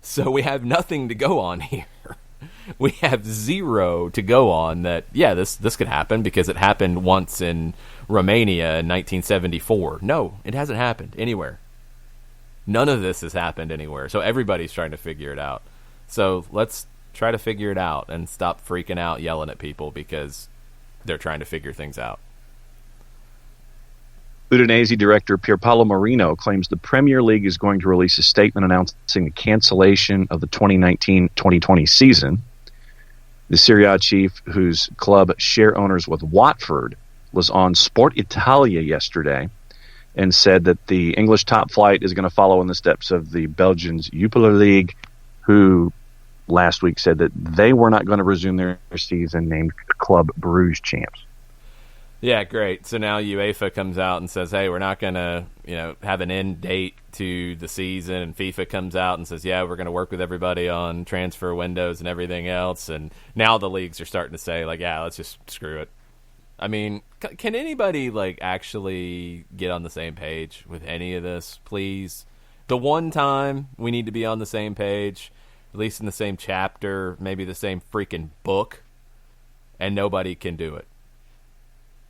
So we have nothing to go on here. We have zero to go on that, yeah, this could happen because it happened once in Romania in 1974. No, it hasn't happened anywhere. None of this has happened anywhere. So everybody's trying to figure it out. So let's try to figure it out and stop freaking out yelling at people because they're trying to figure things out. Udinese director Pierpaolo Marino claims the Premier League is going to release a statement announcing the cancellation of the 2019-2020 season. The Serie A chief, whose club share owners with Watford, was on Sport Italia yesterday and said that the English top flight is going to follow in the steps of the Belgians Jupiler League, who last week said that they were not going to resume their season named Club Bruges champs. Yeah, great. So now UEFA comes out and says, hey, we're not going to, have an end date to the season. And FIFA comes out and says, yeah, we're going to work with everybody on transfer windows and everything else. And now the leagues are starting to say, yeah, let's just screw it. I mean, Can anybody like actually get on the same page with any of this, please? The one time we need to be on the same page, at least in the same chapter, maybe the same freaking book, and nobody can do it.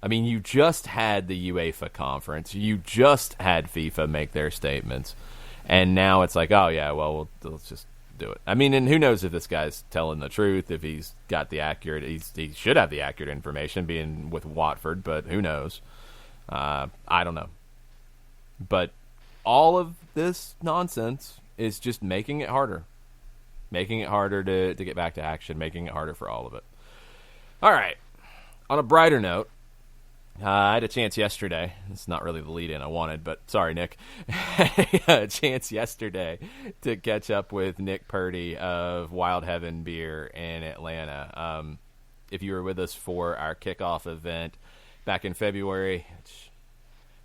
I mean, you just had the UEFA conference. You just had FIFA make their statements. And now it's like, oh, yeah, well, let's just do it. I mean, and who knows if this guy's telling the truth, if he's got the accurate, he should have the accurate information being with Watford, but who knows? I don't know. But all of this nonsense is just making it harder. Making it harder to get back to action, making it harder for all of it. All right. On a brighter note, I had a chance yesterday. It's not really the lead-in I wanted, but sorry, Nick. I had a chance yesterday to catch up with Nick Purdy of Wild Heaven Beer in Atlanta. If you were with us for our kickoff event back in February, which,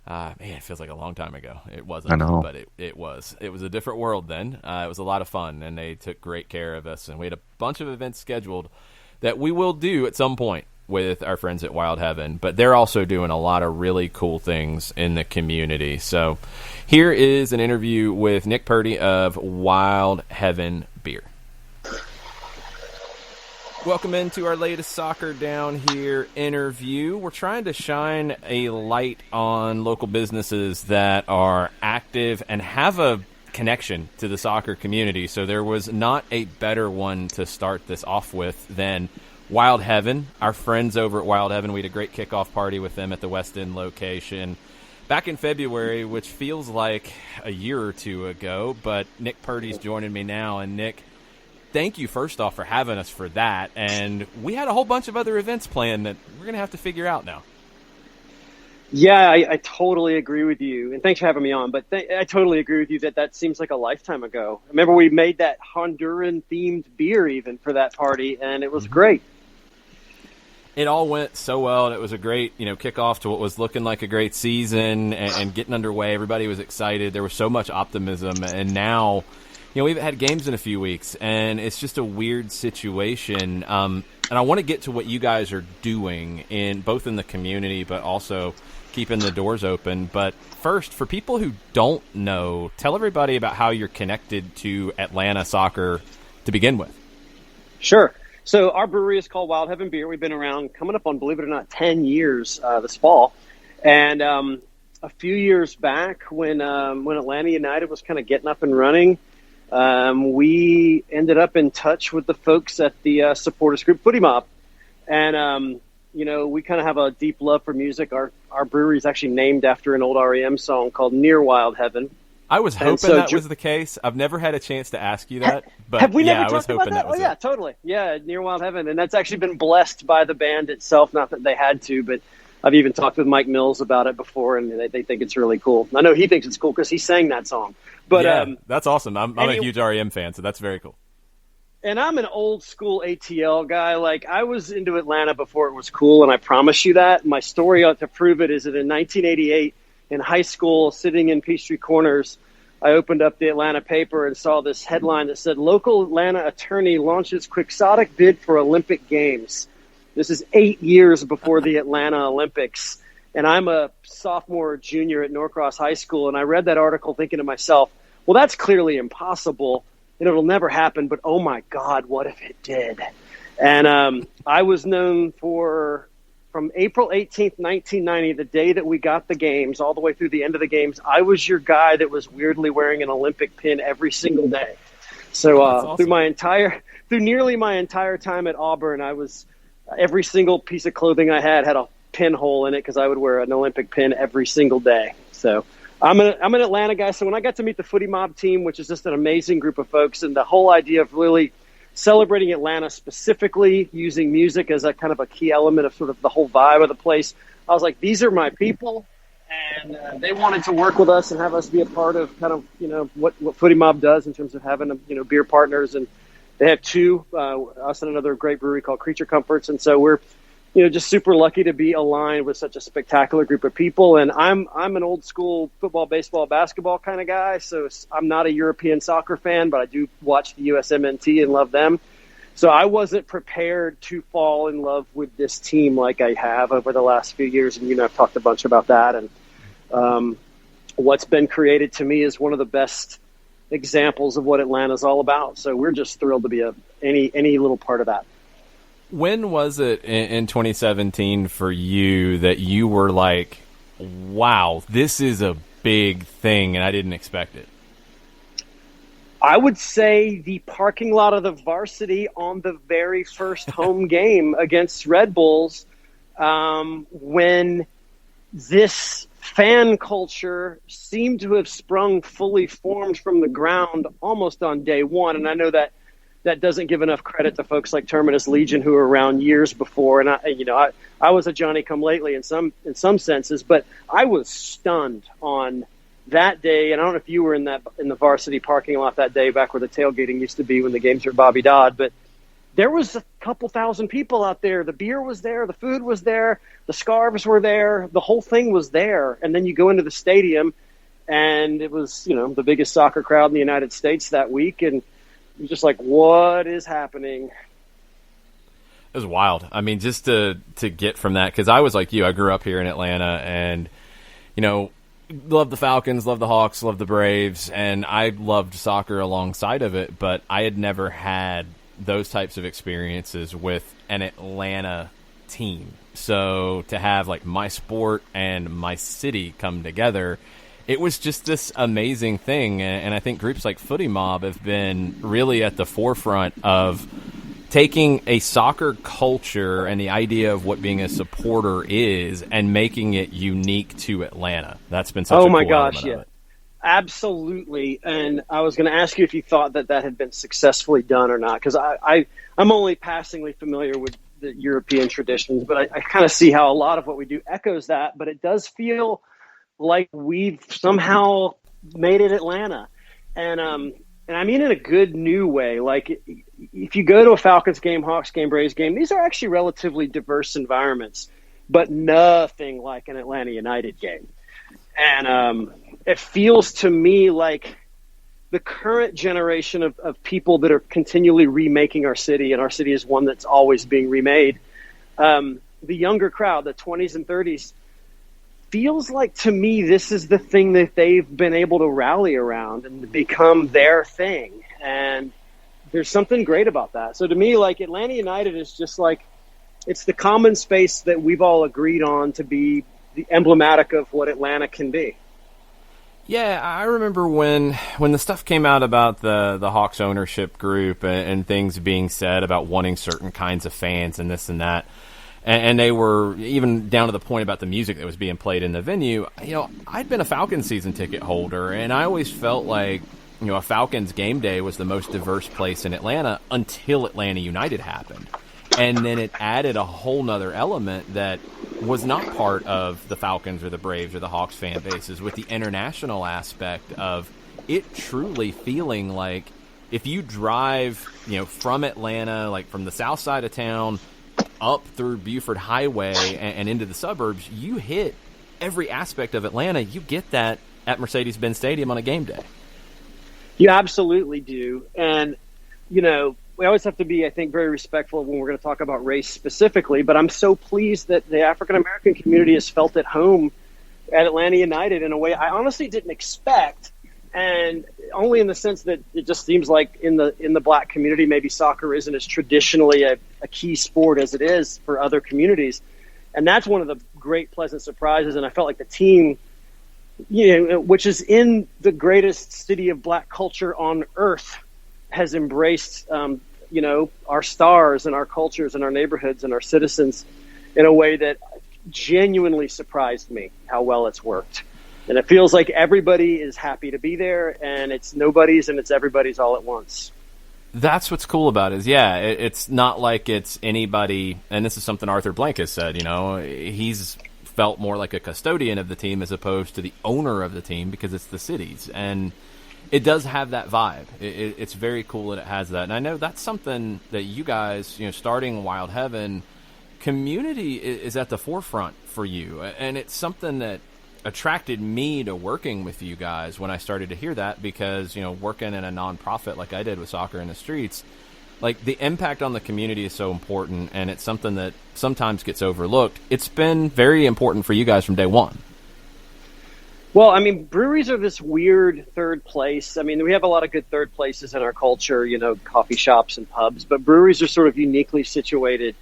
man, it feels like a long time ago. It wasn't, I know. But it was. It was a different world then. It was a lot of fun, and they took great care of us. And we had a bunch of events scheduled that we will do at some point with our friends at Wild Heaven, but they're also doing a lot of really cool things in the community. So here is an interview with Nick Purdy of Wild Heaven Beer. Welcome into our latest Soccer Down Here interview. We're trying to shine a light on local businesses that are active and have a connection to the soccer community. So there was not a better one to start this off with than Wild Heaven, our friends over at Wild Heaven. We had a great kickoff party with them at the West End location back in February, which feels like a year or two ago, but Nick Purdy's joining me now. And Nick, thank you first off for having us for that. And we had a whole bunch of other events planned that we're going to have to figure out now. Yeah, I totally agree with you. And thanks for having me on. But I totally agree with you that seems like a lifetime ago. I remember we made that Honduran-themed beer even for that party, and it was great. It all went so well, and it was a great, kickoff to what was looking like a great season and getting underway. Everybody was excited. There was so much optimism, and now, we've had games in a few weeks, and it's just a weird situation. And I want to get to what you guys are doing both in the community, but also keeping the doors open. But first, for people who don't know, tell everybody about how you're connected to Atlanta soccer to begin with. Sure. So our brewery is called Wild Heaven Beer. We've been around coming up on, believe it or not, 10 years this fall. And a few years back when Atlanta United was kind of getting up and running, we ended up in touch with the folks at the supporters group Footy Mob. And, we kind of have a deep love for music. Our brewery is actually named after an old REM song called Near Wild Heaven. I was hoping that was the case. I've never had a chance to ask you that, but have we never I was talked hoping about that? that was yeah, it. Totally. Yeah, Near Wild Heaven. And that's actually been blessed by the band itself. Not that they had to, but I've even talked with Mike Mills about it before, and they think it's really cool. I know he thinks it's cool because he sang that song. But yeah, that's awesome. I'm a huge REM fan, so that's very cool. And I'm an old school ATL guy. Like, I was into Atlanta before it was cool, and I promise you that. My story to prove it is that in 1988, in high school, sitting in Peachtree Corners, I opened up the Atlanta paper and saw this headline that said, "Local Atlanta attorney launches quixotic bid for Olympic Games." This is 8 years before the Atlanta Olympics. And I'm a sophomore or junior at Norcross High School. And I read that article thinking to myself, well, that's clearly impossible and it'll never happen. But, oh, my God, what if it did? And I was known from April 18th, 1990, the day that we got the games, all the way through the end of the games, I was your guy that was weirdly wearing an Olympic pin every single day. So awesome. through nearly my entire time at Auburn, I was every single piece of clothing I had a pinhole in it because I would wear an Olympic pin every single day. So I'm an Atlanta guy. So when I got to meet the Footy Mob team, which is just an amazing group of folks, and the whole idea of really celebrating Atlanta specifically, using music as a kind of a key element of sort of the whole vibe of the place, I was like, these are my people. And they wanted to work with us and have us be a part of kind of, what Footy Mob does in terms of having, beer partners. And they have two, us and another great brewery called Creature Comforts. And so we're, just super lucky to be aligned with such a spectacular group of people. And I'm an old school football, baseball, basketball kind of guy. So I'm not a European soccer fan, but I do watch the USMNT and love them. So I wasn't prepared to fall in love with this team like I have over the last few years. And, I've talked a bunch about that. And what's been created to me is one of the best examples of what Atlanta's all about. So we're just thrilled to be any little part of that. When was it in 2017 for you that you were like, wow, this is a big thing and I didn't expect it? I would say the parking lot of the Varsity on the very first home game against Red Bulls, when this fan culture seemed to have sprung fully formed from the ground almost on day one. And I know that doesn't give enough credit to folks like Terminus Legion who were around years before. And I was a Johnny-come-lately in some senses, but I was stunned on that day. And I don't know if you were in the Varsity parking lot that day, back where the tailgating used to be when the games were Bobby Dodd, but there was a couple thousand people out there. The beer was there. The food was there. The scarves were there. The whole thing was there. And then you go into the stadium, and it was, the biggest soccer crowd in the United States that week. And you're just like, what is happening? It was wild. I mean, just to get from that, because I was like you. I grew up here in Atlanta, and, loved the Falcons, loved the Hawks, loved the Braves, and I loved soccer alongside of it, but I had never had those types of experiences with an Atlanta team. So to have like my sport and my city come together, it was just this amazing thing. And I think groups like Footy Mob have been really at the forefront of taking a soccer culture and the idea of what being a supporter is and making it unique to Atlanta. That's been such a cool element of it. Absolutely. And I was going to ask you if you thought that had been successfully done or not, because I'm only passingly familiar with the European traditions, but I kind of see how a lot of what we do echoes that. But it does feel like we've somehow made it Atlanta. And I mean in a good new way. Like, if you go to a Falcons game, Hawks game, Braves game, these are actually relatively diverse environments, but nothing like an Atlanta United game. And it feels to me like the current generation of people that are continually remaking our city, and our city is one that's always being remade, the younger crowd, the 20s and 30s, feels like to me this is the thing that they've been able to rally around and become their thing. And there's something great about that. So to me, like, Atlanta United is just like, it's the common space that we've all agreed on to be the emblematic of what Atlanta can be. Yeah, I remember when the stuff came out about the Hawks ownership group and things being said about wanting certain kinds of fans and this and that, and they were even down to the point about the music that was being played in the venue. I'd been a Falcons season ticket holder, and I always felt like a Falcons game day was the most diverse place in Atlanta until Atlanta United happened. And then it added a whole nother element that was not part of the Falcons or the Braves or the Hawks fan bases, with the international aspect of it truly feeling like if you drive, from Atlanta, like from the south side of town up through Buford Highway and into the suburbs, you hit every aspect of Atlanta. You get that at Mercedes-Benz Stadium on a game day. You absolutely do. And, we always have to be, I think, very respectful when we're going to talk about race specifically, but I'm so pleased that the African-American community has felt at home at Atlanta United in a way I honestly didn't expect, and only in the sense that it just seems like in the black community, maybe soccer isn't as traditionally a key sport as it is for other communities. And that's one of the great pleasant surprises, and I felt like the team, which is in the greatest city of black culture on earth, has embraced our stars and our cultures and our neighborhoods and our citizens in a way that genuinely surprised me how well it's worked. And it feels like everybody is happy to be there, and it's nobody's and it's everybody's all at once. That's what's cool about it. It's not like it's anybody, and this is something Arthur Blank has said, he's felt more like a custodian of the team as opposed to the owner of the team, because it's the city's. And it does have that vibe. It's very cool that it has that. And I know that's something that you guys, starting Wild Heaven, community is at the forefront for you. And it's something that attracted me to working with you guys when I started to hear that, because, working in a nonprofit like I did with Soccer in the Streets, like the impact on the community is so important, and it's something that sometimes gets overlooked. It's been very important for you guys from day one. Well, I mean, breweries are this weird third place. I mean, we have a lot of good third places in our culture, coffee shops and pubs, but breweries are sort of uniquely situated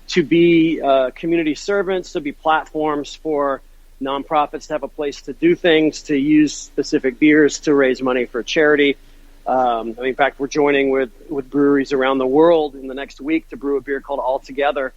to be community servants, to be platforms for nonprofits to have a place to do things, to use specific beers to raise money for charity. In fact, we're joining with breweries around the world in the next week to brew a beer called All Together.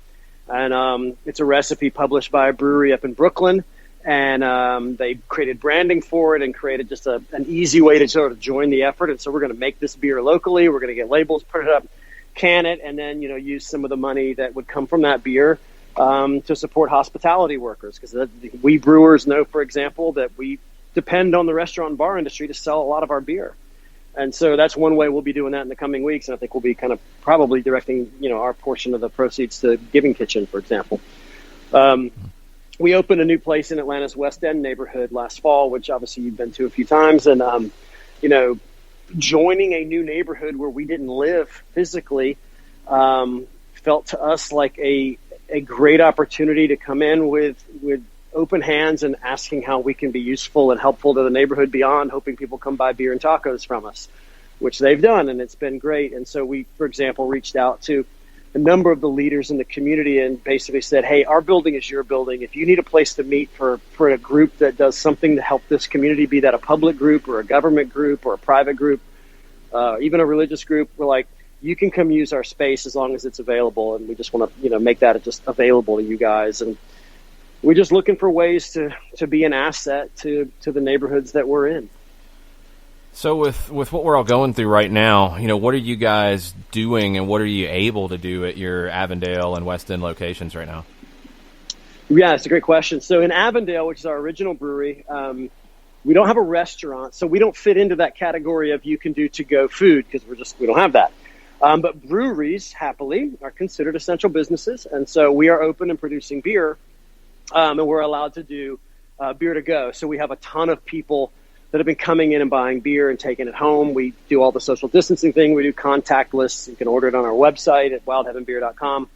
And it's a recipe published by a brewery up in Brooklyn. And they created branding for it and created just an easy way to sort of join the effort. And so we're going to make this beer locally. We're going to get labels, put it up, can it, and then, use some of the money that would come from that beer to support hospitality workers. Because we brewers know, for example, that we depend on the restaurant and bar industry to sell a lot of our beer. And so that's one way we'll be doing that in the coming weeks. And I think we'll be kind of probably directing, our portion of the proceeds to Giving Kitchen, for example. We opened a new place in Atlanta's West End neighborhood last fall, which obviously you've been to a few times. And, joining a new neighborhood where we didn't live physically felt to us like a great opportunity to come in with open hands and asking how we can be useful and helpful to the neighborhood beyond hoping people come buy beer and tacos from us, which they've done, and it's been great. And so we, for example, reached out to a number of the leaders in the community and basically said, hey, our building is your building. If you need a place to meet for a group that does something to help this community, be that a public group or a government group or a private group, even a religious group, we're like, you can come use our space as long as it's available. And we just want to, make that just available to you guys. And we're just looking for ways to be an asset to the neighborhoods that we're in. So with what we're all going through right now, what are you guys doing and what are you able to do at your Avondale and West End locations right now? Yeah, it's a great question. So in Avondale, which is our original brewery, we don't have a restaurant, so we don't fit into that category of you can do to-go food because we don't have that. But breweries, happily, are considered essential businesses, and so we are open and producing beer. And we're allowed to do beer to go. So we have a ton of people that have been coming in and buying beer and taking it home. We do all the social distancing thing. We do contactless. You can order it on our website at wildheavenbeer.com.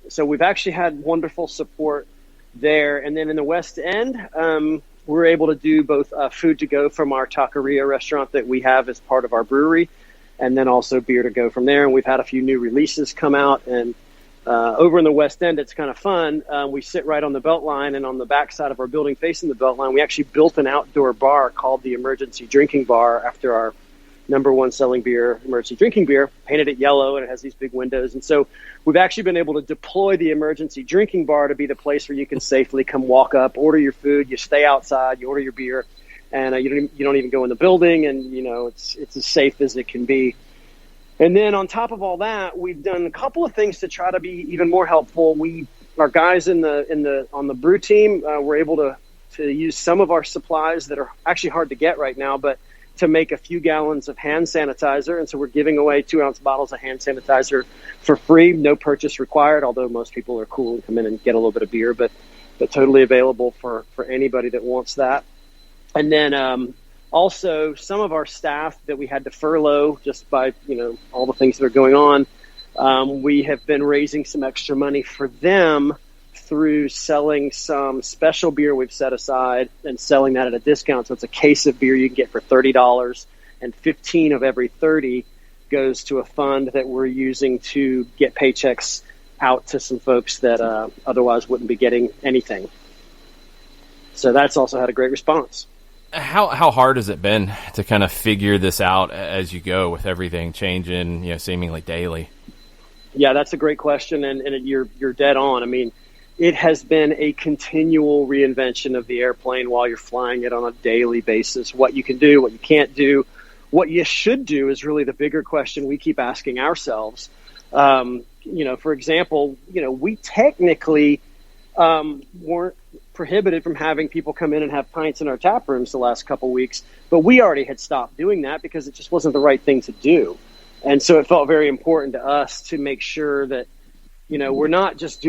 So we've actually had wonderful support there. And then in the West End, we're able to do both food to go from our taqueria restaurant that we have as part of our brewery, and then also beer to go from there. And we've had a few new releases come out, and over in the West End, it's kind of fun. We sit right on the Beltline, and on the back side of our building facing the Beltline, we actually built an outdoor bar called the Emergency Drinking Bar after our number one selling beer, Emergency Drinking Beer, painted it yellow, and it has these big windows. And so we've actually been able to deploy the Emergency Drinking Bar to be the place where you can safely come walk up, order your food, you stay outside, you order your beer, and you don't even go in the building, and it's as safe as it can be. And then on top of all that, we've done a couple of things to try to be even more helpful. Our guys on the brew team were able to use some of our supplies that are actually hard to get right now, but to make a few gallons of hand sanitizer. And so we're giving away 2-ounce bottles of hand sanitizer for free, no purchase required, although most people are cool and come in and get a little bit of beer, but totally available for anybody that wants that. And then also, some of our staff that we had to furlough just by, all the things that are going on, we have been raising some extra money for them through selling some special beer we've set aside and selling that at a discount. So it's a case of beer you can get for $30, and 15 of every 30 goes to a fund that we're using to get paychecks out to some folks that otherwise wouldn't be getting anything. So that's also had a great response. How hard has it been to kind of figure this out as you go with everything changing, seemingly daily? Yeah, that's a great question, and you're dead on. I mean, it has been a continual reinvention of the airplane while you're flying it on a daily basis. What you can do, what you can't do, what you should do is really the bigger question we keep asking ourselves. For example, we technically weren't prohibited from having people come in and have pints in our tap rooms the last couple of weeks, but we already had stopped doing that because it just wasn't the right thing to do. And so it felt very important to us to make sure that, we're not just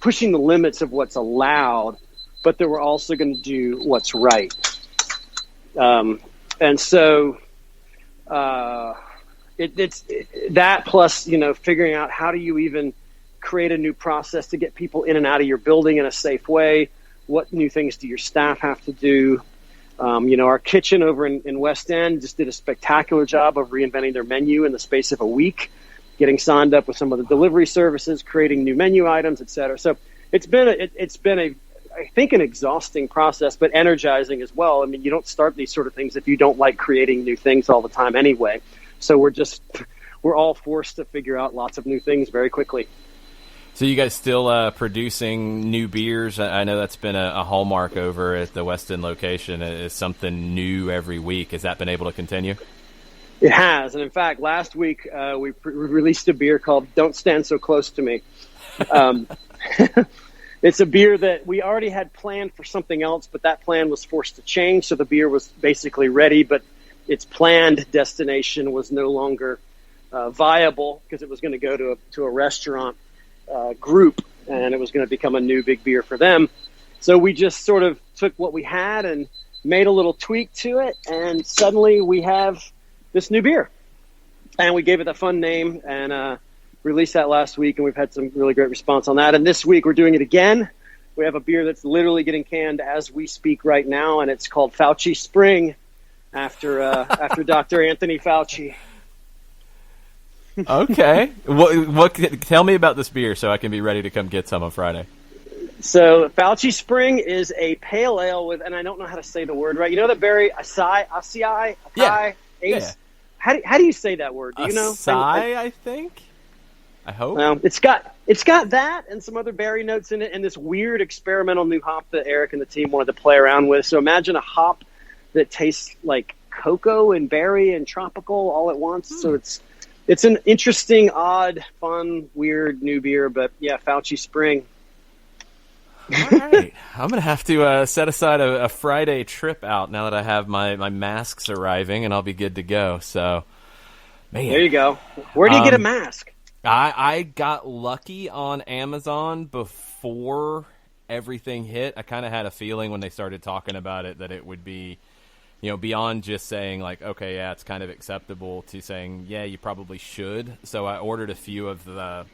pushing the limits of what's allowed, but that we're also going to do what's right. And so it's that plus, figuring out how do you even create a new process to get people in and out of your building in a safe way. What new things do your staff have to do? Our kitchen over in West End just did a spectacular job of reinventing their menu in the space of a week, getting signed up with some of the delivery services, creating new menu items, et cetera. So it's been I think an exhausting process, but energizing as well. I mean, you don't start these sort of things if you don't like creating new things all the time anyway. So we're all forced to figure out lots of new things very quickly. So you guys still producing new beers? I know that's been a hallmark over at the West End location, is something new every week. Has that been able to continue? It has. And in fact, last week we released a beer called Don't Stand So Close to Me. It's a beer that we already had planned for something else, but that plan was forced to change. So the beer was basically ready, but its planned destination was no longer viable because it was going to go to a restaurant group, and it was going to become a new big beer for them. So we just sort of took what we had and made a little tweak to it, and suddenly we have this new beer. And we gave it a fun name and released that last week, and we've had some really great response on that. And this week we're doing it again. We have a beer that's literally getting canned as we speak right now, and it's called Fauci Spring after Dr. Anthony Fauci. Okay. What? Tell me about this beer so I can be ready to come get some on Friday. So Fauci Spring is a pale ale with, and I don't know how to say the word right. You know the berry acai, Yeah. ace. Yeah. How do you say that word? Do you know? Acai, I think. I hope. Well, it's got that and some other berry notes in it, and this weird experimental new hop that Eric and the team wanted to play around with. So imagine a hop that tastes like cocoa and berry and tropical all at once. So it's an interesting, odd, fun, weird new beer. But yeah, Fauci Spring. All right. I'm going to have to set aside a Friday trip out now that I have my masks arriving, and I'll be good to go. So, man. There you go. Where do you get a mask? I got lucky on Amazon before everything hit. I kind of had a feeling when they started talking about it that it would be, beyond just saying like, okay, yeah, it's kind of acceptable to saying, yeah, you probably should. So I ordered a few of the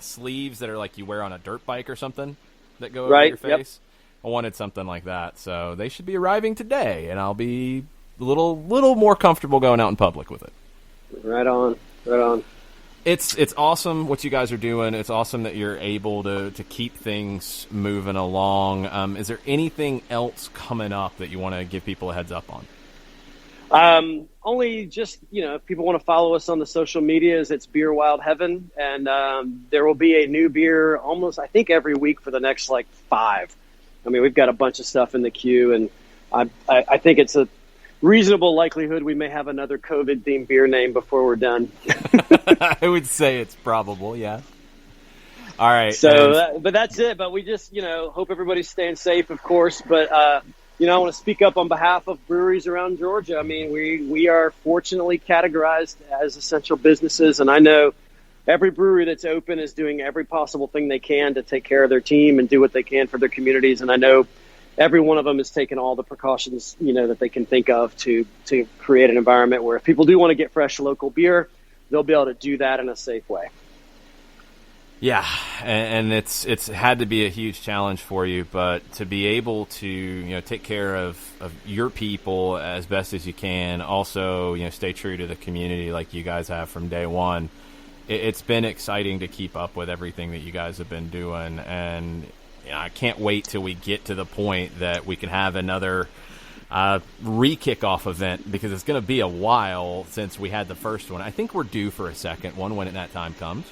sleeves that are like you wear on a dirt bike or something that go over your face. Yep. I wanted something like that. So they should be arriving today, and I'll be a little more comfortable going out in public with it. Right on. It's awesome what you guys are doing. It's awesome that you're able to keep things moving along. Is there anything else coming up that you want to give people a heads up on? Only just, if people want to follow us on the social medias, it's Beer Wild Heaven. And there will be a new beer almost, I think, every week for the next, 5. I mean, we've got a bunch of stuff in the queue, and I think it's a reasonable likelihood we may have another COVID-themed beer name before we're done. I would say it's probable, yeah. All right. So, but that's it. But we just, hope everybody's staying safe, of course. But, I want to speak up on behalf of breweries around Georgia. I mean, we are fortunately categorized as essential businesses, and I know every brewery that's open is doing every possible thing they can to take care of their team and do what they can for their communities. And I know every one of them has taken all the precautions, that they can think of to create an environment where if people do want to get fresh local beer, they'll be able to do that in a safe way. Yeah, and it's had to be a huge challenge for you, but to be able to take care of your people as best as you can, also stay true to the community like you guys have from day one. It's been exciting to keep up with everything that you guys have been doing, and I can't wait till we get to the point that we can have another re-kickoff event, because it's going to be a while since we had the first one. I think we're due for a second one when that time comes.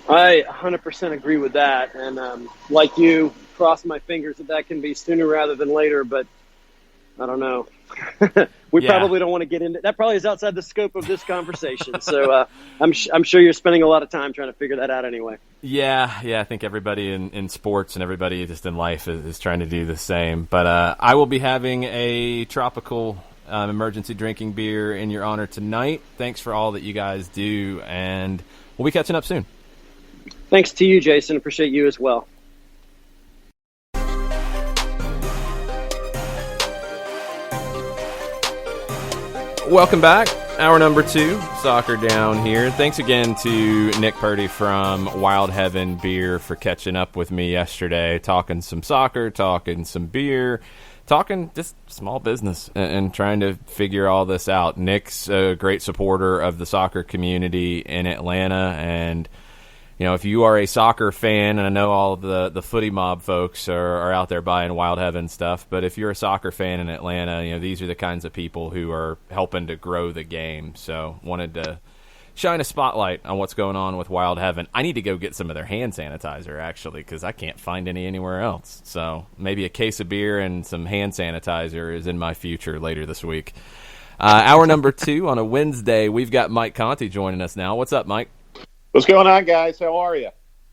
I 100% agree with that. And like you, cross my fingers that can be sooner rather than later, but I don't know. We probably don't want to get into that. Probably is outside the scope of this conversation. So I'm sure you're spending a lot of time trying to figure that out anyway. Yeah. I think everybody in sports and everybody just in life is trying to do the same. But I will be having a tropical emergency drinking beer in your honor tonight. Thanks for all that you guys do, and we'll be catching up soon. Thanks to you, Jason. Appreciate you as well. Welcome back. Hour number 2, soccer down here. Thanks again to Nick Purdy from Wild Heaven Beer for catching up with me yesterday, talking some soccer, talking some beer, talking just small business and trying to figure all this out. Nick's a great supporter of the soccer community in Atlanta, and you know, if you are a soccer fan, and I know all of the footy mob folks are out there buying Wild Heaven stuff, but if you're a soccer fan in Atlanta, you know, these are the kinds of people who are helping to grow the game. So wanted to shine a spotlight on what's going on with Wild Heaven. I need to go get some of their hand sanitizer, actually, because I can't find any anywhere else. So maybe a case of beer and some hand sanitizer is in my future later this week. Hour number 2 on a Wednesday, we've got Mike Conti joining us now. What's up, Mike? What's going on, guys? How are you?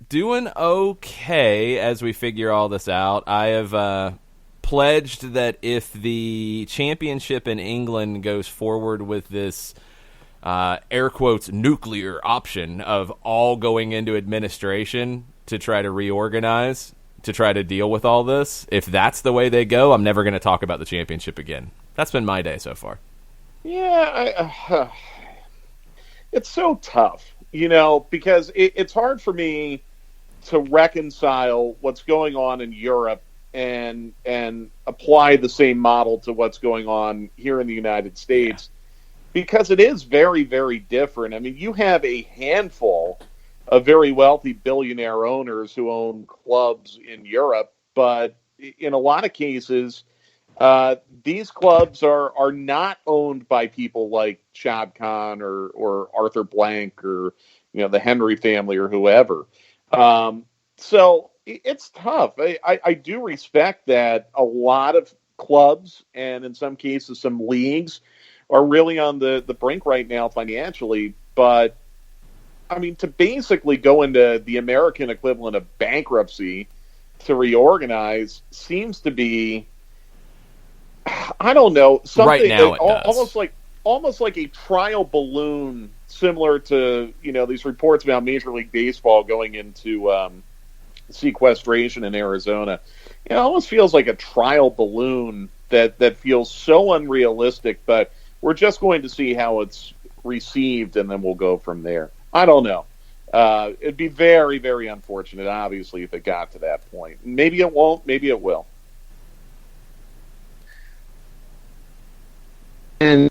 Doing okay as we figure all this out. I have pledged that if the championship in England goes forward with this air quotes nuclear option of all going into administration to try to reorganize, to try to deal with all this, if that's the way they go, I'm never going to talk about the championship again. That's been my day so far. Yeah, it's so tough. You know, because it's hard for me to reconcile what's going on in Europe and apply the same model to what's going on here in the United States, because it is very, very different. I mean, you have a handful of very wealthy billionaire owners who own clubs in Europe, but in a lot of cases, these clubs are not owned by people like Shad Khan or Arthur Blank or, you know, the Henry family or whoever. So it's tough. I do respect that a lot of clubs and in some cases some leagues are really on the brink right now financially. But, I mean, to basically go into the American equivalent of bankruptcy to reorganize seems to be, I don't know, something right now almost like a trial balloon, similar to, you know, these reports about Major League Baseball going into sequestration in Arizona. It almost feels like a trial balloon that feels so unrealistic, but we're just going to see how it's received, and then we'll go from there. I don't know. It'd be very, very unfortunate, obviously, if it got to that point. Maybe it won't. Maybe it will. And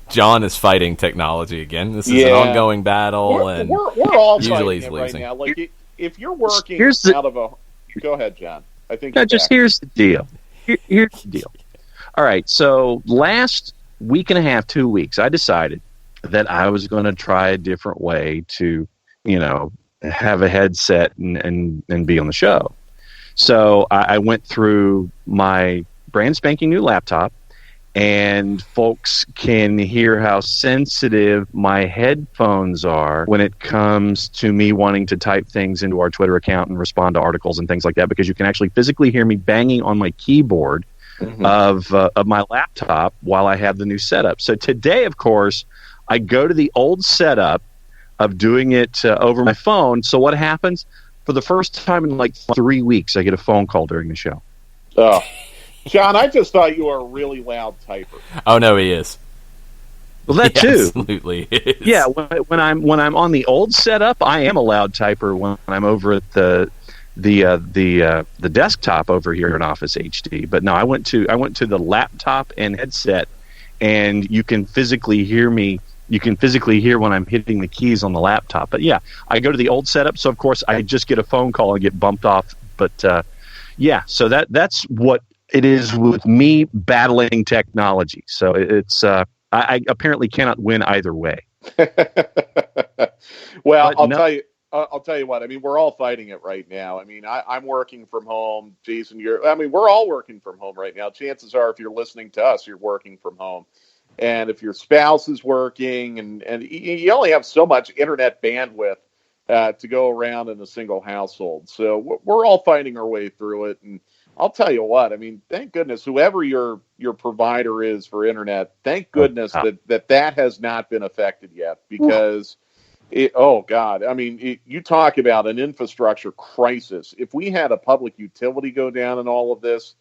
John is fighting technology again. This is an ongoing battle, we're all usually fighting he's it losing. right now. Like, if you're working out of a, go ahead, John. I think. No, just here's the deal. Here's the deal. All right, so last week and a half, 2 weeks, I decided that I was going to try a different way to, you know, have a headset and be on the show. So I went through my brand spanking new laptop, and folks can hear how sensitive my headphones are when it comes to me wanting to type things into our Twitter account and respond to articles and things like that, because you can actually physically hear me banging on my keyboard of my laptop while I have the new setup. So today, of course, I go to the old setup of doing it over my phone. So what happens? For the first time in like 3 weeks, I get a phone call during the show. Oh. John, I just thought you were a really loud typer. Oh no, he is. Well, that he too. Absolutely is. Yeah, when I'm on the old setup, I am a loud typer. When I'm over at the desktop over here in Office HD. But no, I went to the laptop and headset, and you can physically hear me. You can physically hear when I'm hitting the keys on the laptop. But yeah, I go to the old setup, so of course I just get a phone call and get bumped off. But yeah, so that's what it is with me battling technology. So it's I apparently cannot win either way. Well, I'll tell you what. I mean, we're all fighting it right now. I mean, I'm working from home. Jason, we're all working from home right now. Chances are, if you're listening to us, you're working from home. And if your spouse is working, and you only have so much internet bandwidth to go around in a single household. So we're all fighting our way through it. And I'll tell you what, I mean, thank goodness, whoever your provider is for internet, thank goodness that has not been affected yet, because God, I mean, you talk about an infrastructure crisis. If we had a public utility go down in all of this,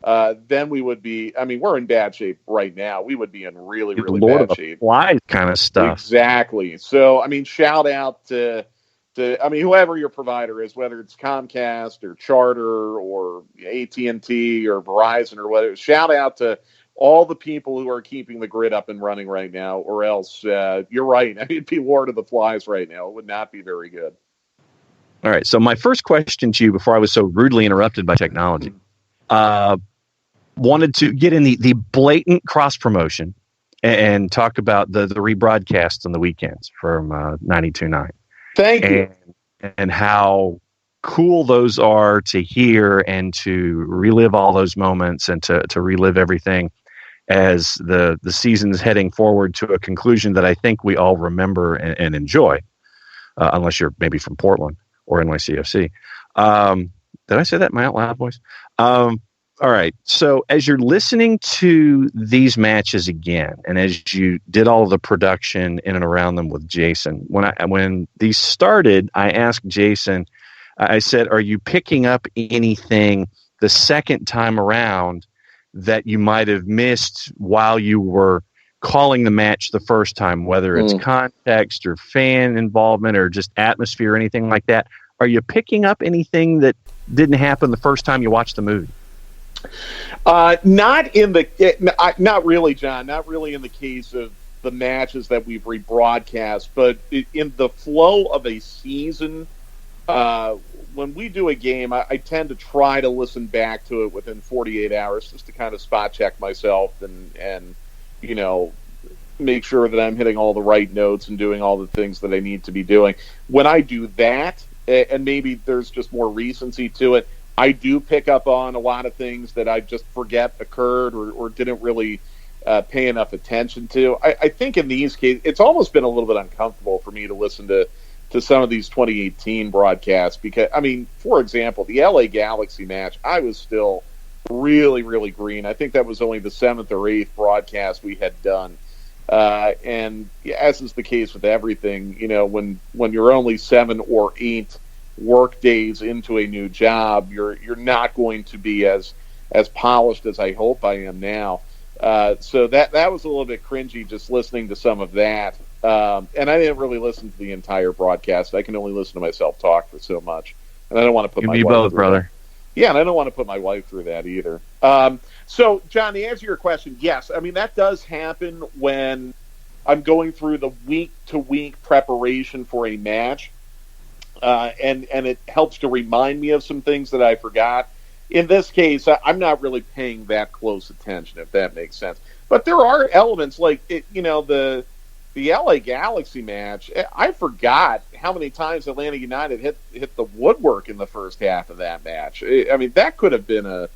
then we would be. I mean, we're in bad shape right now. We would be in really, really Lord of bad the shape. Flies kind of stuff. Exactly. So, I mean, shout out to I mean, whoever your provider is, whether it's Comcast or Charter or AT&T or Verizon or whatever. Shout out to all the people who are keeping the grid up and running right now, or else you're right. I mean, it'd be Lord of the Flies right now. It would not be very good. All right. So my first question to you before I was so rudely interrupted by technology, wanted to get in the blatant cross promotion and talk about the rebroadcasts on the weekends from 92.9. Thank you. And how cool those are to hear and to relive all those moments and to relive everything as the season's heading forward to a conclusion that I think we all remember and enjoy, unless you're maybe from Portland or NYCFC. Did I say that in my out loud voice? All right. So as you're listening to these matches again, and as you did all of the production in and around them with Jason, when these started, I asked Jason, I said, are you picking up anything the second time around that you might have missed while you were calling the match the first time, whether it's context or fan involvement or just atmosphere or anything like that? Are you picking up anything that didn't happen the first time you watched the movie? Not really, John. Not really in the case of the matches that we've rebroadcast, but in the flow of a season, when we do a game, I tend to try to listen back to it within 48 hours just to kind of spot check myself and you know, make sure that I'm hitting all the right notes and doing all the things that I need to be doing. When I do that, and maybe there's just more recency to it, I do pick up on a lot of things that I just forget occurred or didn't really pay enough attention to. I think in these cases, it's almost been a little bit uncomfortable for me to listen to some of these 2018 broadcasts because, I mean, for example, the LA Galaxy match, I was still really, really green. I think that was only the 7th or 8th broadcast we had done. And as is the case with everything, you know, when you're only 7 or 8 work days into a new job, you're not going to be as polished as I hope I am now. So that was a little bit cringy just listening to some of that. And I didn't really listen to the entire broadcast. I can only listen to myself talk for so much, and I don't want to put my wife both, through brother. that. Yeah, and I don't want to put my wife through that either. So, John, to answer your question, yes, I mean that does happen when I'm going through the week-to-week preparation for a match. And it helps to remind me of some things that I forgot. In this case, I'm not really paying that close attention, if that makes sense. But there are elements like the LA Galaxy match. I forgot how many times Atlanta United hit the woodwork in the first half of that match. I mean, that could have been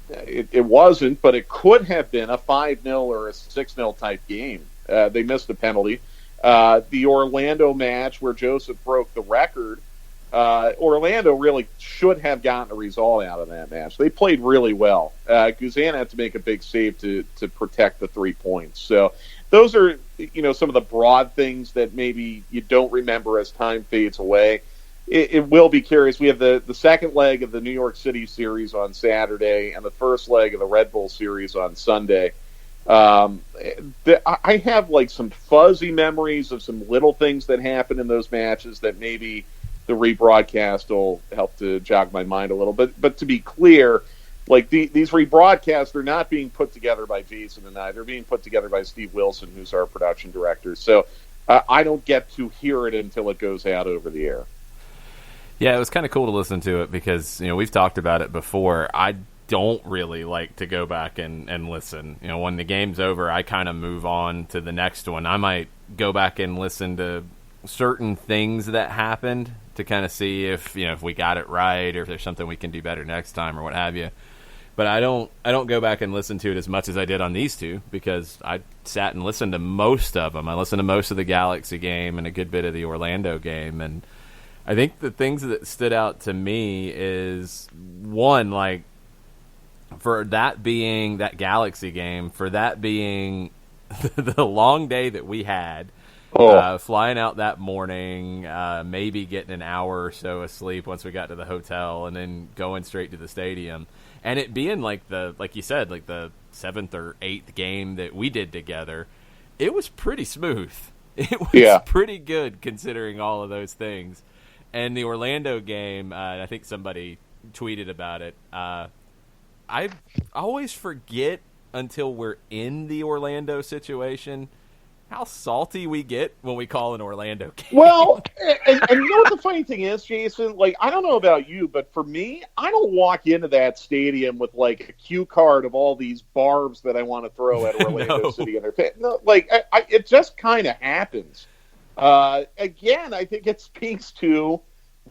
it wasn't, but it could have been a 5-0 or a 6-0 type game. They missed a penalty. The Orlando match where Joseph broke the record, Orlando really should have gotten a result out of that match. They played really well. Guzan had to make a big save to protect the 3 points. So those are some of the broad things that maybe you don't remember as time fades away. It will be curious. We have the second leg of the New York City series on Saturday and the first leg of the Red Bull series on Sunday. I have like some fuzzy memories of some little things that happened in those matches that maybe the rebroadcast will help to jog my mind a little. But to be clear, like these rebroadcasts are not being put together by Jason and I. They're being put together by Steve Wilson, who's our production director. So I don't get to hear it until it goes out over the air. Yeah, it was kind of cool to listen to it because we've talked about it before. I don't really like to go back and listen. When the game's over, I kind of move on to the next one. I might go back and listen to certain things that happened to kind of see if we got it right or if there's something we can do better next time or what have you. But I don't go back and listen to it as much as I did on these two because I sat and listened to most of them. I listened to most of the Galaxy game and a good bit of the Orlando game, and I think the things that stood out to me is one, like, for that being that Galaxy game, for that being the long day that we had, flying out that morning, maybe getting an hour or so of sleep once we got to the hotel, and then going straight to the stadium. And it being like you said, like the 7th or 8th game that we did together, it was pretty smooth. It was pretty good considering all of those things. And the Orlando game, I think somebody tweeted about it. I always forget until we're in the Orlando situation how salty we get when we call an Orlando game. Well, and you know what the funny thing is, Jason? Like, I don't know about you, but for me, I don't walk into that stadium with, like, a cue card of all these barbs that I want to throw at Orlando City and their fans. No, like, it just kind of happens. Again, I think it speaks to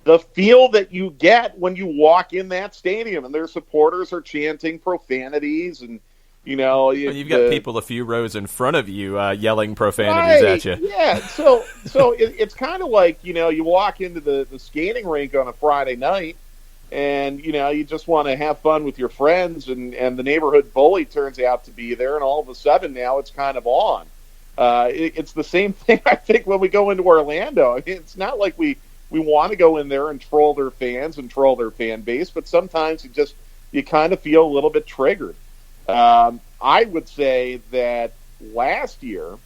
the feel that you get when you walk in that stadium and their supporters are chanting profanities and, you know, you've got people a few rows in front of you yelling profanities at you. Yeah, so it's kind of like, you know, you walk into the skating rink on a Friday night and, you know, you just want to have fun with your friends and the neighborhood bully turns out to be there and all of a sudden now it's kind of on. It's the same thing, I think, when we go into Orlando. I mean, it's not like we want to go in there and troll their fans and troll their fan base, but sometimes you kind of feel a little bit triggered. I would say that last year,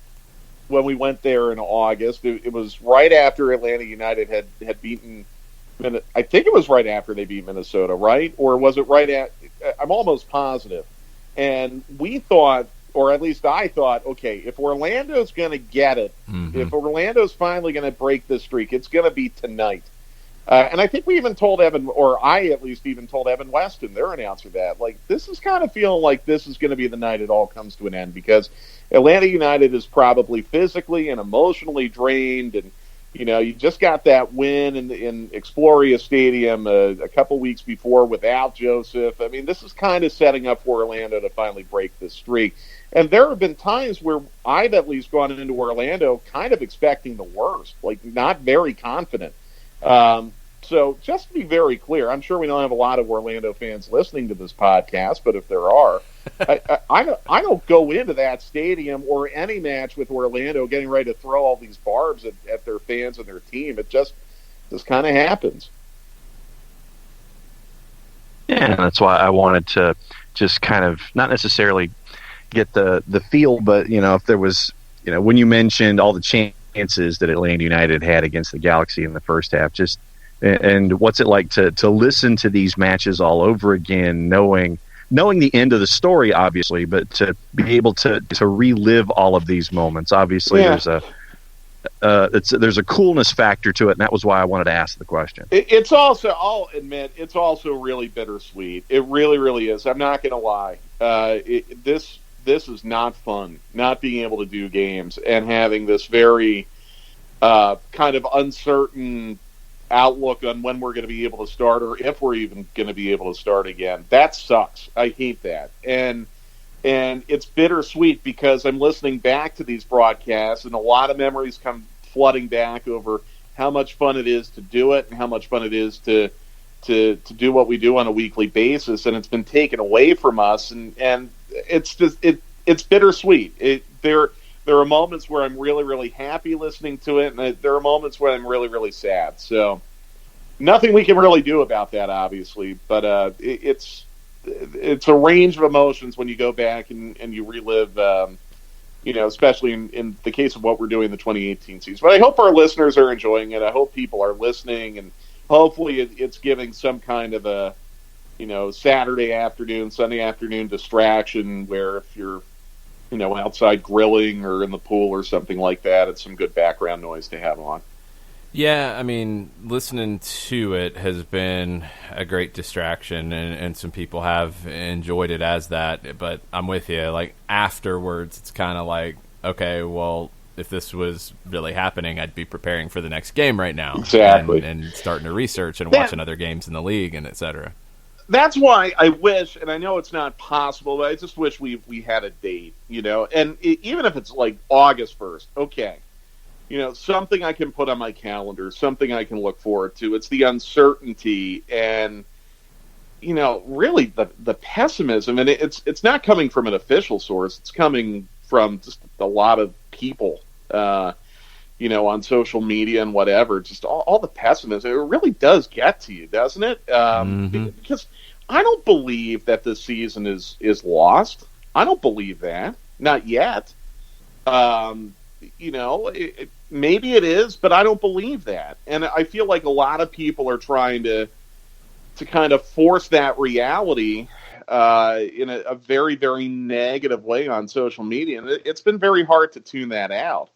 when we went there in August, it was right after Atlanta United had beaten. I think it was right after they beat Minnesota, right? Or was it right at? I'm almost positive. And we thought, or at least I thought, okay, if Orlando's going to get it, if Orlando's finally going to break this streak, it's going to be tonight. And I think we even told Evan, or I at least even told Evan Weston, their announcer, that, like, this is kind of feeling like this is going to be the night it all comes to an end because Atlanta United is probably physically and emotionally drained. And, you know, you just got that win in Exploria Stadium a couple weeks before without Joseph. I mean, this is kind of setting up for Orlando to finally break this streak. And there have been times where I've at least gone into Orlando kind of expecting the worst, like not very confident. So just to be very clear, I'm sure we don't have a lot of Orlando fans listening to this podcast, but if there are, I don't go into that stadium or any match with Orlando getting ready to throw all these barbs at their fans and their team. It just kind of happens. Yeah, that's why I wanted to just kind of not necessarily get the feel, but, you know, if there was, you know, when you mentioned all the chances that Atlanta United had against the Galaxy in the first half, just and what's it like to listen to these matches all over again, knowing the end of the story, obviously, but to be able to relive all of these moments. Obviously, there's a coolness factor to it, and that was why I wanted to ask the question. It's also, I'll admit, it's also really bittersweet. It really, really is. I'm not going to lie. This is not fun, not being able to do games and having this very kind of uncertain outlook on when we're going to be able to start or if we're even going to be able to start again. That sucks. I hate that. And it's bittersweet because I'm listening back to these broadcasts and a lot of memories come flooding back over how much fun it is to do it and how much fun it is to do what we do on a weekly basis, and it's been taken away from us, and it's just it's bittersweet. There are moments where I'm really, really happy listening to it, and there are moments where I'm really, really sad. So nothing we can really do about that, obviously, but it's a range of emotions when you go back and you relive, especially in the case of what we're doing in the 2018 season. But I hope our listeners are enjoying it. I hope people are listening, and hopefully it's giving some kind of a, Saturday afternoon, Sunday afternoon distraction where if you're, outside grilling or in the pool or something like that, it's some good background noise to have on. Yeah, I mean, listening to it has been a great distraction, and some people have enjoyed it as that, but I'm with you. Like, afterwards, it's kind of like, okay, well, if this was really happening, I'd be preparing for the next game right now. Exactly. And starting to research and watching other games in the league and et cetera. That's why I wish, and I know it's not possible, but I just wish we had a date, and even if it's like August 1st, okay. Something I can put on my calendar, something I can look forward to. It's the uncertainty and, really the pessimism. And it's not coming from an official source. It's coming from just a lot of people, on social media and whatever. Just all the pessimism. It really does get to you, doesn't it? Because I don't believe that this season is lost. I don't believe that. Not yet. Maybe it is, but I don't believe that. And I feel like a lot of people are trying to kind of force that reality in a very, very negative way on social media. And it's been very hard to tune that out.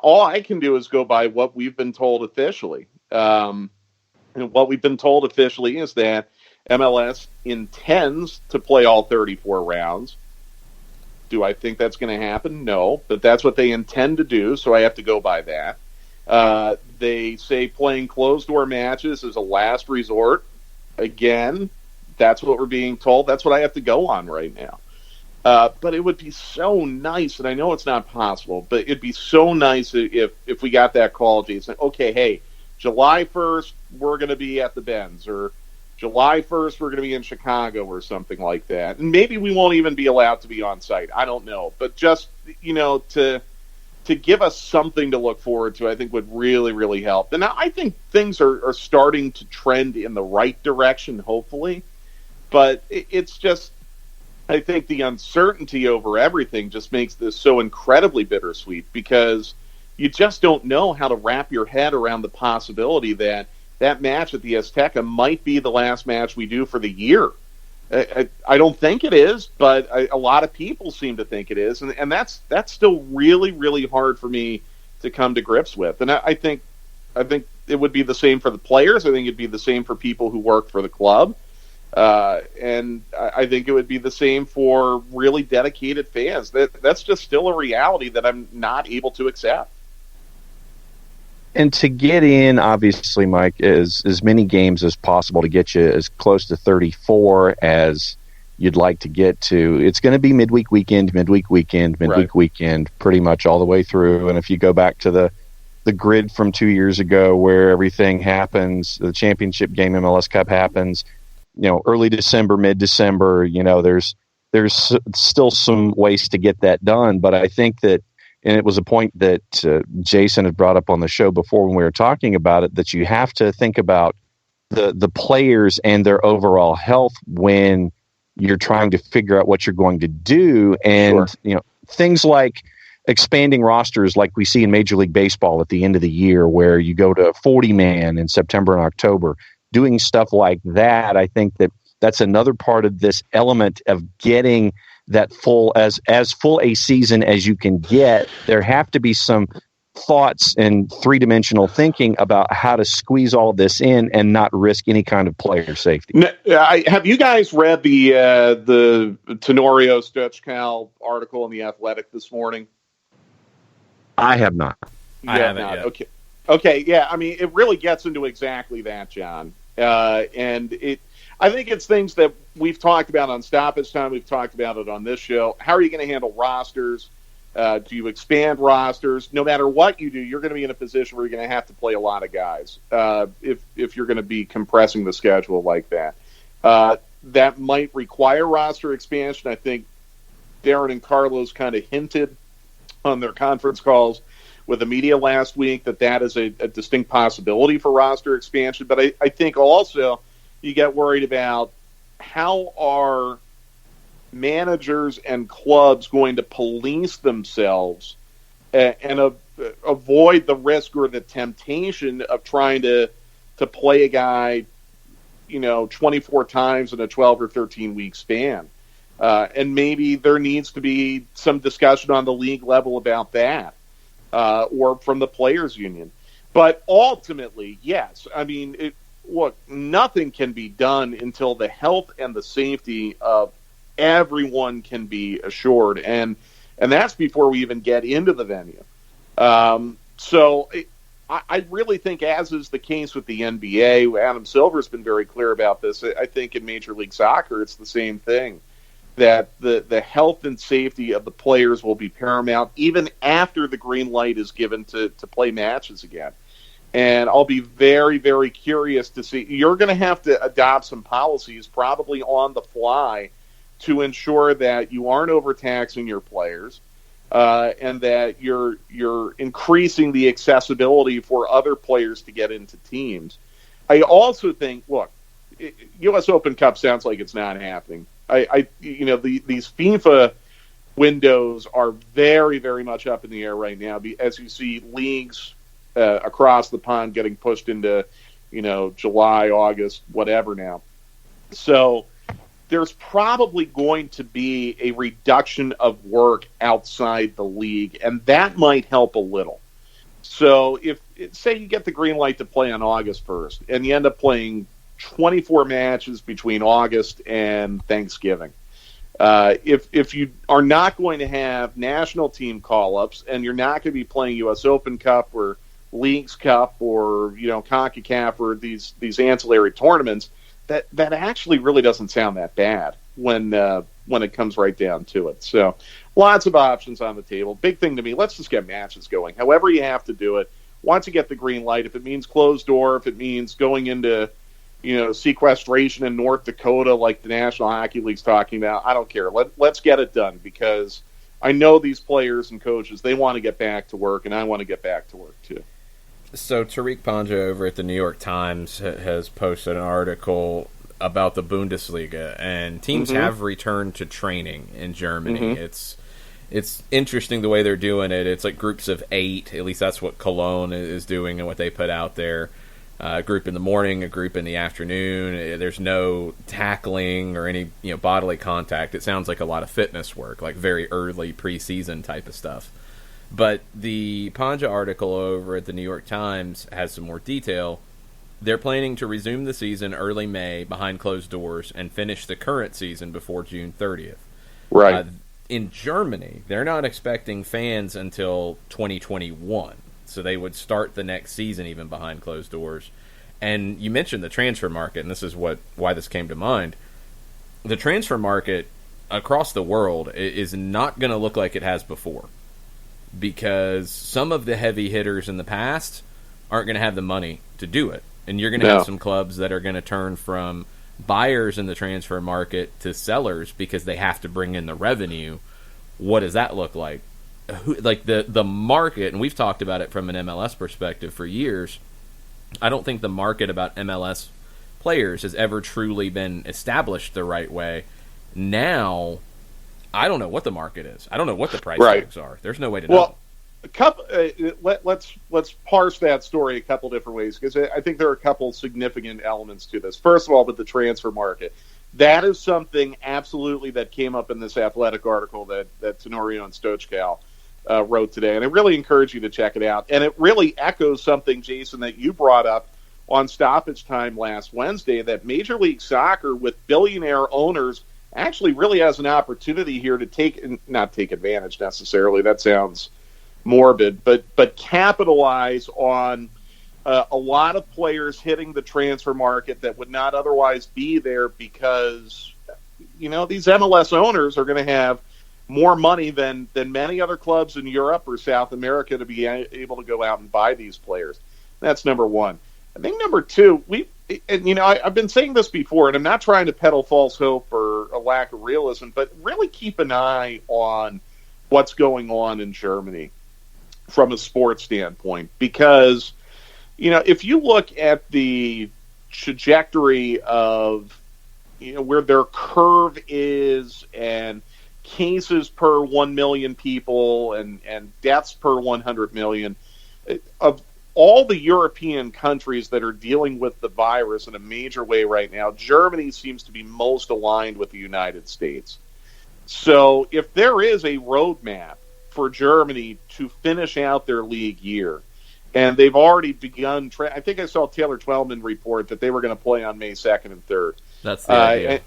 All I can do is go by what we've been told officially. And what we've been told officially is that MLS intends to play all 34 rounds. Do I think that's going to happen? No, but that's what they intend to do, so I have to go by that. They say playing closed-door matches is a last resort. Again, that's what we're being told. That's what I have to go on right now. But it would be so nice, and I know it's not possible, but it'd be so nice if we got that call, Jason. Okay, hey, July 1st, we're going to be at the Benz, or July 1st, we're going to be in Chicago or something like that. And maybe we won't even be allowed to be on site. I don't know. But just, to give us something to look forward to, I think would really, really help. And I think things are starting to trend in the right direction, hopefully. But it's just, I think the uncertainty over everything just makes this so incredibly bittersweet, because you just don't know how to wrap your head around the possibility that match at the Azteca might be the last match we do for the year. I don't think it is, but a lot of people seem to think it is, and that's still really, really hard for me to come to grips with. And I think it would be the same for the players. I think it'd be the same for people who work for the club, and I think it would be the same for really dedicated fans. That's just still a reality that I'm not able to accept. And to get in, obviously, Mike, is as many games as possible to get you as close to 34 as you'd like to get to. It's going to be midweek weekend, pretty much all the way through. And if you go back to the grid from 2 years ago where everything happens, the championship game, MLS Cup happens, early December, mid-December, there's still some ways to get that done. But I think that, and it was a point that Jason had brought up on the show before when we were talking about it, that you have to think about the players and their overall health when you're trying to figure out what you're going to do. And, Sure. Things like expanding rosters like we see in Major League Baseball at the end of the year, where you go to 40-man in September and October, doing stuff like that. I think that's another part of this element of getting that as full a season as you can get. There have to be some thoughts and three-dimensional thinking about how to squeeze all this in and not risk any kind of player safety. Have you guys read the Tenorio Stochcal article in The Athletic this morning? I have not. I haven't yet. Okay, yeah. I mean, it really gets into exactly that, John. I think it's things that we've talked about on Stoppage Time. We've talked about it on this show. How are you going to handle rosters? Do you expand rosters? No matter what you do, you're going to be in a position where you're going to have to play a lot of guys if you're going to be compressing the schedule like that. That might require roster expansion. I think Darren and Carlos kind of hinted on their conference calls with the media last week that is a distinct possibility for roster expansion. But I think also you get worried about how are managers and clubs going to police themselves and avoid the risk or the temptation of trying to play a guy, 24 times in a 12 or 13 week span. And maybe there needs to be some discussion on the league level about that, or from the players union. But ultimately, yes, I mean, look, nothing can be done until the health and the safety of everyone can be assured, and that's before we even get into the venue. I really think, as is the case with the NBA, Adam Silver's been very clear about this. I think in Major League Soccer, it's the same thing, that the health and safety of the players will be paramount even after the green light is given to play matches again. And I'll be very, very curious to see. You're going to have to adopt some policies probably on the fly to ensure that you aren't overtaxing your players, and that you're increasing the accessibility for other players to get into teams. I also think, look, U.S. Open Cup sounds like it's not happening. These FIFA windows are very, very much up in the air right now, as you see leagues across the pond getting pushed into, July, August, whatever now. So there's probably going to be a reduction of work outside the league, and that might help a little. So if, say you get the green light to play on August 1st, and you end up playing 24 matches between August and Thanksgiving, if you are not going to have national team call-ups, and you're not going to be playing U.S. Open Cup or Leagues Cup or CONCACAF or these ancillary tournaments, that actually really doesn't sound that bad when it comes right down to it. So lots of options on the table. Big thing to me, let's just get matches going. However you have to do it. Once you get the green light, if it means closed door, if it means going into sequestration in North Dakota like the National Hockey League's talking about, I don't care. Let's get it done, because I know these players and coaches, they want to get back to work, and I want to get back to work too. So Tariq Panja over at the New York Times has posted an article about the Bundesliga, and teams have returned to training in Germany. It's interesting the way they're doing it. It's like groups of 8. At least that's what Cologne is doing and what they put out there. A group in the morning, a group in the afternoon. There's no tackling or any bodily contact. It sounds like a lot of fitness work, like very early preseason type of stuff. But the Panja article over at the New York Times has some more detail. They're planning to resume the season early May behind closed doors and finish the current season before June 30th. Right. In Germany, they're not expecting fans until 2021. So they would start the next season even behind closed doors. And you mentioned the transfer market, and this is why this came to mind. The transfer market across the world is not going to look like it has before, because some of the heavy hitters in the past aren't going to have the money to do it. And you're going to have some clubs that are going to turn from buyers in the transfer market to sellers because they have to bring in the revenue. What does that look like? Like the market, and we've talked about it from an MLS perspective for years, I don't think the market about MLS players has ever truly been established the right way. Now, I don't know what the market is. I don't know what the price tags are. There's no way to know. Let's parse that story a couple different ways, because I think there are a couple significant elements to this. First of all, with the transfer market, that is something absolutely that came up in this Athletic article that Tenorio and Stochkow wrote today, and I really encourage you to check it out. And it really echoes something, Jason, that you brought up on Stoppage Time last Wednesday, that Major League Soccer, with billionaire owners, actually really has an opportunity here to not take advantage necessarily, that sounds morbid, but capitalize on a lot of players hitting the transfer market that would not otherwise be there, because these MLS owners are going to have more money than many other clubs in Europe or South America to be able to go out and buy these players. That's number one. I think number two, I've been saying this before, and I'm not trying to peddle false hope or a lack of realism, but really keep an eye on what's going on in Germany from a sports standpoint, because if you look at the trajectory of where their curve is, and cases per 1 million people and deaths per 100 million, of all the European countries that are dealing with the virus in a major way right now, Germany seems to be most aligned with the United States. So if there is a roadmap for Germany to finish out their league year, and they've already begun, I think I saw Taylor Twellman report that they were going to play on May 2nd and 3rd. That's the idea.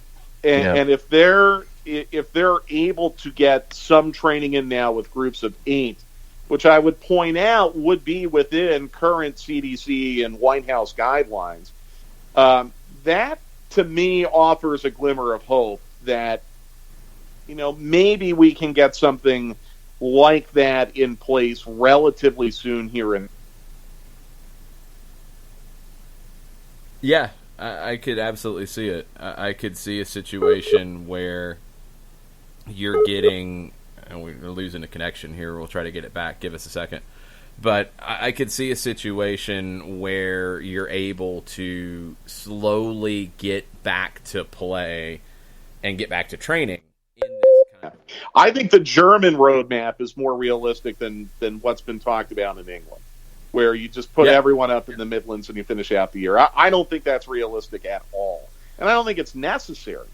And if they're able to get some training in now with groups of 8, which I would point out would be within current CDC and White House guidelines, that to me offers a glimmer of hope that maybe we can get something like that in place relatively soon here in. Yeah, I could absolutely see it. I could see a situation where you're getting, and we're losing a connection here. We'll try to get it back. Give us a second. But I could see a situation where you're able to slowly get back to play and get back to training in this kind of. I think the German roadmap is more realistic than what's been talked about in England, where you just put everyone up in the Midlands and you finish out the year. I don't think that's realistic at all, and I don't think it's necessary.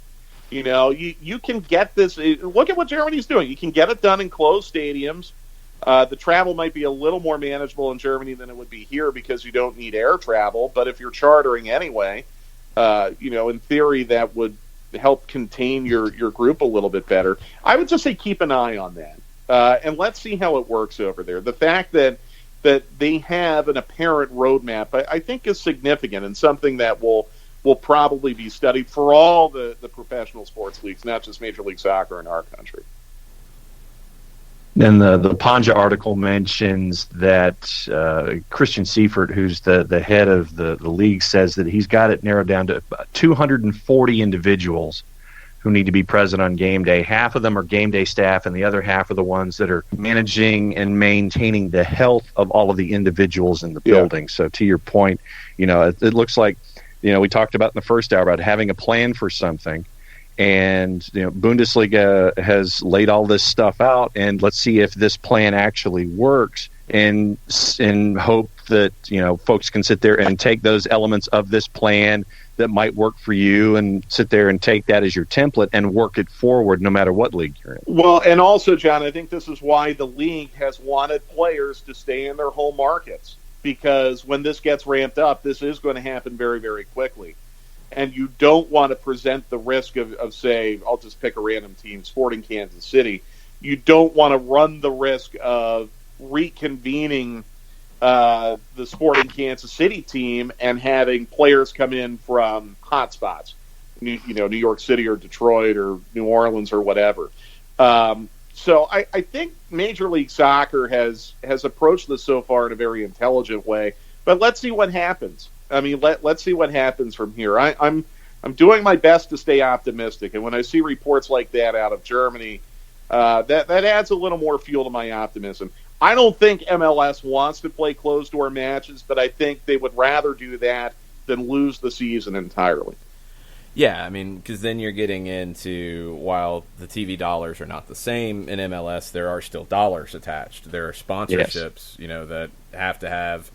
You can get this. Look at what Germany's doing. You can get it done in closed stadiums. The travel might be a little more manageable in Germany than it would be here because you don't need air travel. But if you're chartering anyway, in theory that would help contain your group a little bit better. I would just say keep an eye on that, and let's see how it works over there. The fact that they have an apparent roadmap, I think, is significant and something that will probably be studied for all the professional sports leagues, not just Major League Soccer in our country. And the Panja article mentions that Christian Seifert, who's the head of the league, says that he's got it narrowed down to 240 individuals who need to be present on game day. Half of them are game day staff, and the other half are the ones that are managing and maintaining the health of all of the individuals in the building. So to your point, it looks like, we talked about in the first hour about having a plan for something. And Bundesliga has laid all this stuff out, and let's see if this plan actually works. And hope that folks can sit there and take those elements of this plan that might work for you, and sit there and take that as your template and work it forward, no matter what league you're in. Well, and also, John, I think this is why the league has wanted players to stay in their home markets, because when this gets ramped up, this is going to happen very, very quickly. And you don't want to present the risk of, say, I'll just pick a random team, Sporting Kansas City. You don't want to run the risk of reconvening the Sporting Kansas City team and having players come in from hotspots, New York City or Detroit or New Orleans or whatever. So I think Major League Soccer has approached this so far in a very intelligent way. But let's see what happens. I mean, let's see what happens from here. I'm doing my best to stay optimistic, and when I see reports like that out of Germany, that adds a little more fuel to my optimism. I don't think MLS wants to play closed-door matches, but I think they would rather do that than lose the season entirely. Yeah, I mean, because then you're getting into, while the TV dollars are not the same in MLS, there are still dollars attached. There are sponsorships, that have to have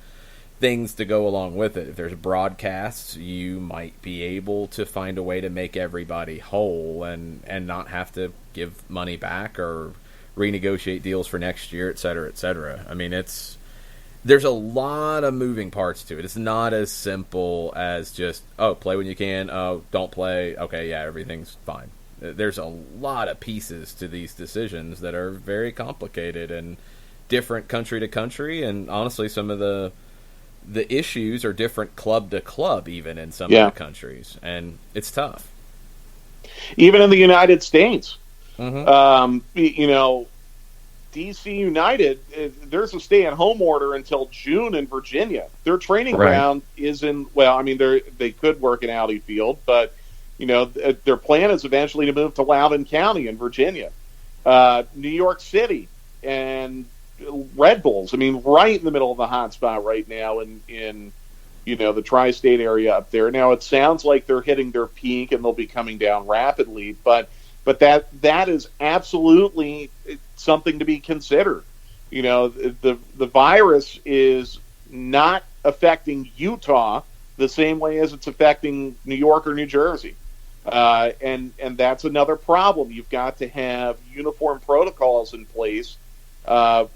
things to go along with it. If there's broadcasts, you might be able to find a way to make everybody whole and not have to give money back or renegotiate deals for next year, et cetera, et cetera. I mean, there's a lot of moving parts to it. It's not as simple as just, play when you can, don't play, okay, yeah, everything's fine. There's a lot of pieces to these decisions that are very complicated and different country to country, and honestly, some of the issues are different club to club, even in some of the countries, and it's tough. Even in the United States, mm-hmm. DC United, there's a stay-at-home order until June in Virginia. Their training ground is in. Well, I mean, they could work in Audi Field, but their plan is eventually to move to Loudoun County in Virginia, New York City, and Red Bulls. I mean, right in the middle of the hot spot right now in the tri-state area up there. Now it sounds like they're hitting their peak and they'll be coming down rapidly, but that is absolutely something to be considered. The virus is not affecting Utah the same way as it's affecting New York or New Jersey. And that's another problem. You've got to have uniform protocols in place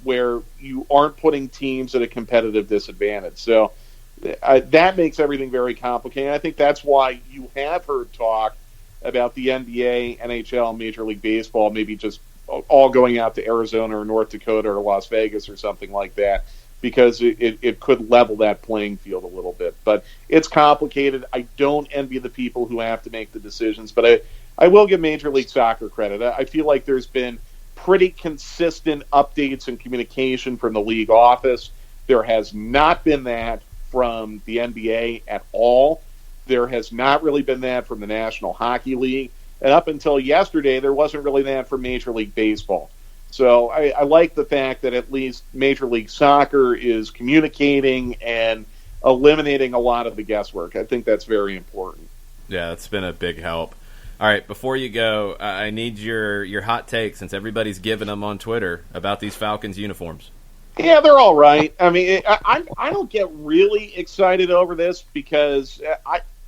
where you aren't putting teams at a competitive disadvantage. So that makes everything very complicated. I think that's why you have heard talk about the NBA, NHL, Major League Baseball, maybe just all going out to Arizona or North Dakota or Las Vegas or something like that, because it could level that playing field a little bit. But it's complicated. I don't envy the people who have to make the decisions, but I will give Major League Soccer credit. I feel like there's been pretty consistent updates and communication from the league office. There has not been that from the NBA at all. There has not really been that from the National Hockey League. And up until yesterday, there wasn't really that from Major League Baseball. So I like the fact that at least Major League Soccer is communicating and eliminating a lot of the guesswork. I think that's very important. Yeah, that's been a big help. All right, before you go, I need your hot take, since everybody's giving them on Twitter about these Falcons uniforms. Yeah, they're all right. I mean, I don't get really excited over this because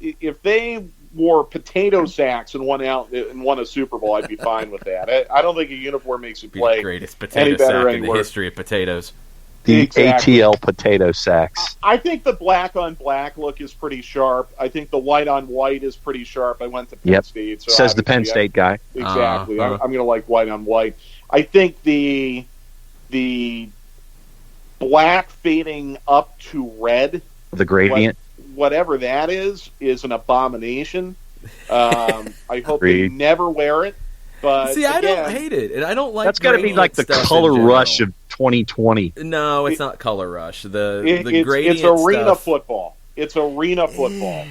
if they wore potato sacks and won a Super Bowl, I'd be fine with that. I don't think a uniform makes you play the greatest potato sack in the history of potatoes. The Exactly. ATL potato sacks. I think the black on black look is pretty sharp. I think the white on white is pretty sharp. I went to Penn State, so Says the Penn obviously State guy. Exactly. I'm going to like white on white. I think the black fading up to red, The gradient. whatever that is an abomination. I hope they Agreed. never wear it. But See, I again, don't hate it, and I don't like. That's got to be gradient like the stuff in color general. rush of 2020. No, it's not color rush. The it's gradient arena stuff, football. It's arena football.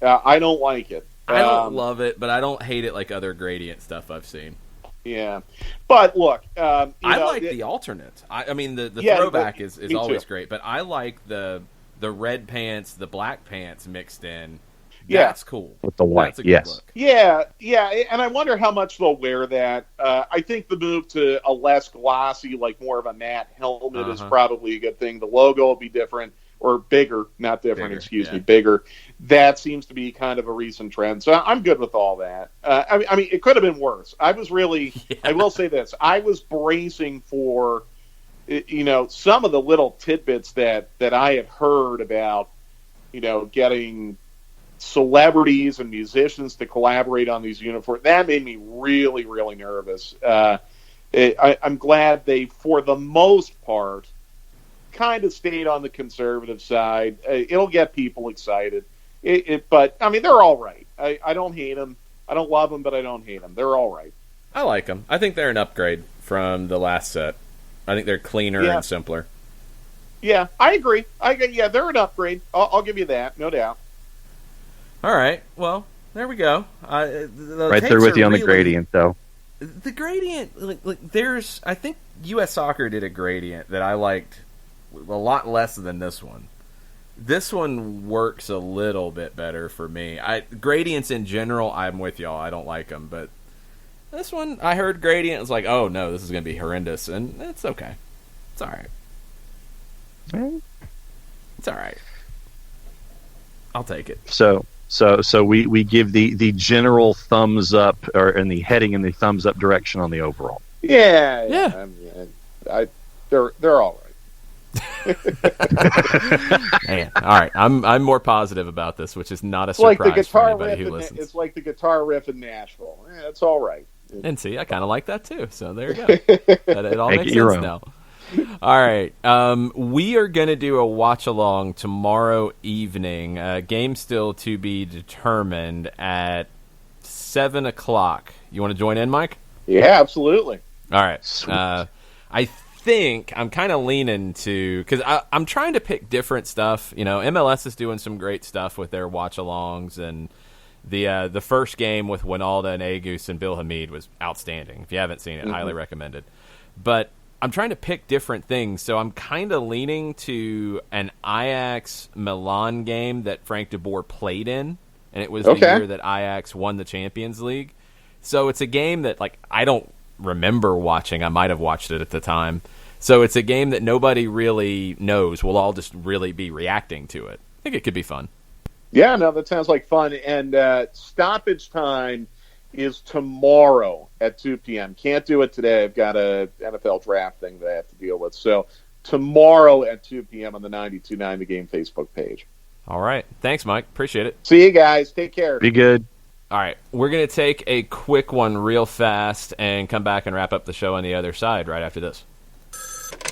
I don't like it. I don't love it, but I don't hate it like other gradient stuff I've seen. Yeah, but look, I like the alternate. I mean, the Yeah, throwback me is always too. great, but I like the red pants, the black pants mixed in. Yeah. That's cool. With the white, That's a good yes. look. Yeah, and I wonder how much they'll wear that. I think the move to a less glossy, like more of a matte helmet is probably a good thing. The logo will be different, or bigger, not different, bigger. That seems to be kind of a recent trend. So I'm good with all that. I mean, it could have been worse. I was really, I will say this, I was bracing for, some of the little tidbits that I had heard about, getting celebrities and musicians to collaborate on these uniforms. That made me really, really nervous. I'm glad they, for the most part, kind of stayed on the conservative side. It'll get people excited. But, I mean, they're all right. I don't hate them. I don't love them, but I don't hate them. They're all right. I like them. I think they're an upgrade from the last set. I think they're cleaner and simpler. Yeah, I agree. Yeah, they're an upgrade. I'll give you that, no doubt. All right. Well, there we go. Right there with you on the gradient, though. The gradient, there's. I think U.S. Soccer did a gradient that I liked a lot less than this one. This one works a little bit better for me. Gradients in general, I'm with y'all. I don't like them, but this one, I heard gradient. I was like, oh no, this is going to be horrendous, and it's okay. It's all right. It's all right. I'll take it. So we give the general thumbs up, and the heading in the thumbs up direction on the overall. Yeah. They're all right. Man, all right. I'm more positive about this, which is not a It's like surprise the for guitar anybody riff. who listens. It's like the guitar riff in Nashville. Yeah, it's all right. And see, I kind of like that too. So there you go. It all Make makes it your sense own. now. All right. We are going to do a watch along tomorrow evening. Game still to be determined at 7 o'clock. You want to join in, Mike? Yeah, absolutely. All right. Sweet. I think I'm kind of leaning to, because I'm trying to pick different stuff. MLS is doing some great stuff with their watch alongs, and the first game with Winalda and Agus and Bill Hamid was outstanding. If you haven't seen it, highly recommended. But I'm trying to pick different things, so I'm kind of leaning to an Ajax Milan game that Frank de Boer played in, and it was the year that Ajax won the Champions League. So it's a game that I don't remember watching. I might have watched it at the time. So it's a game that nobody really knows. We'll all just really be reacting to it. I think it could be fun. Yeah, no, that sounds like fun. And stoppage time is tomorrow at 2 p.m. Can't do it today. I've got a NFL draft thing that I have to deal with. So tomorrow at 2 p.m. on the 92.9 The Game Facebook page. All right. Thanks, Mike. Appreciate it. See you guys. Take care. Be good. All right. We're going to take a quick one real fast and come back and wrap up the show on the other side right after this.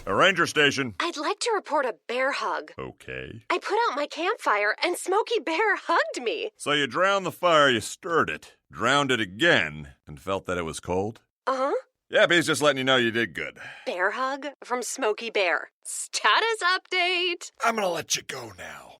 A ranger station. I'd like to report a bear hug. Okay. I put out my campfire and Smokey Bear hugged me. So you drowned the fire, you stirred it, drowned it again, and felt that it was cold? Uh-huh. Yep, he's just letting you know you did good. Bear hug from Smokey Bear. Status update. I'm gonna let you go now.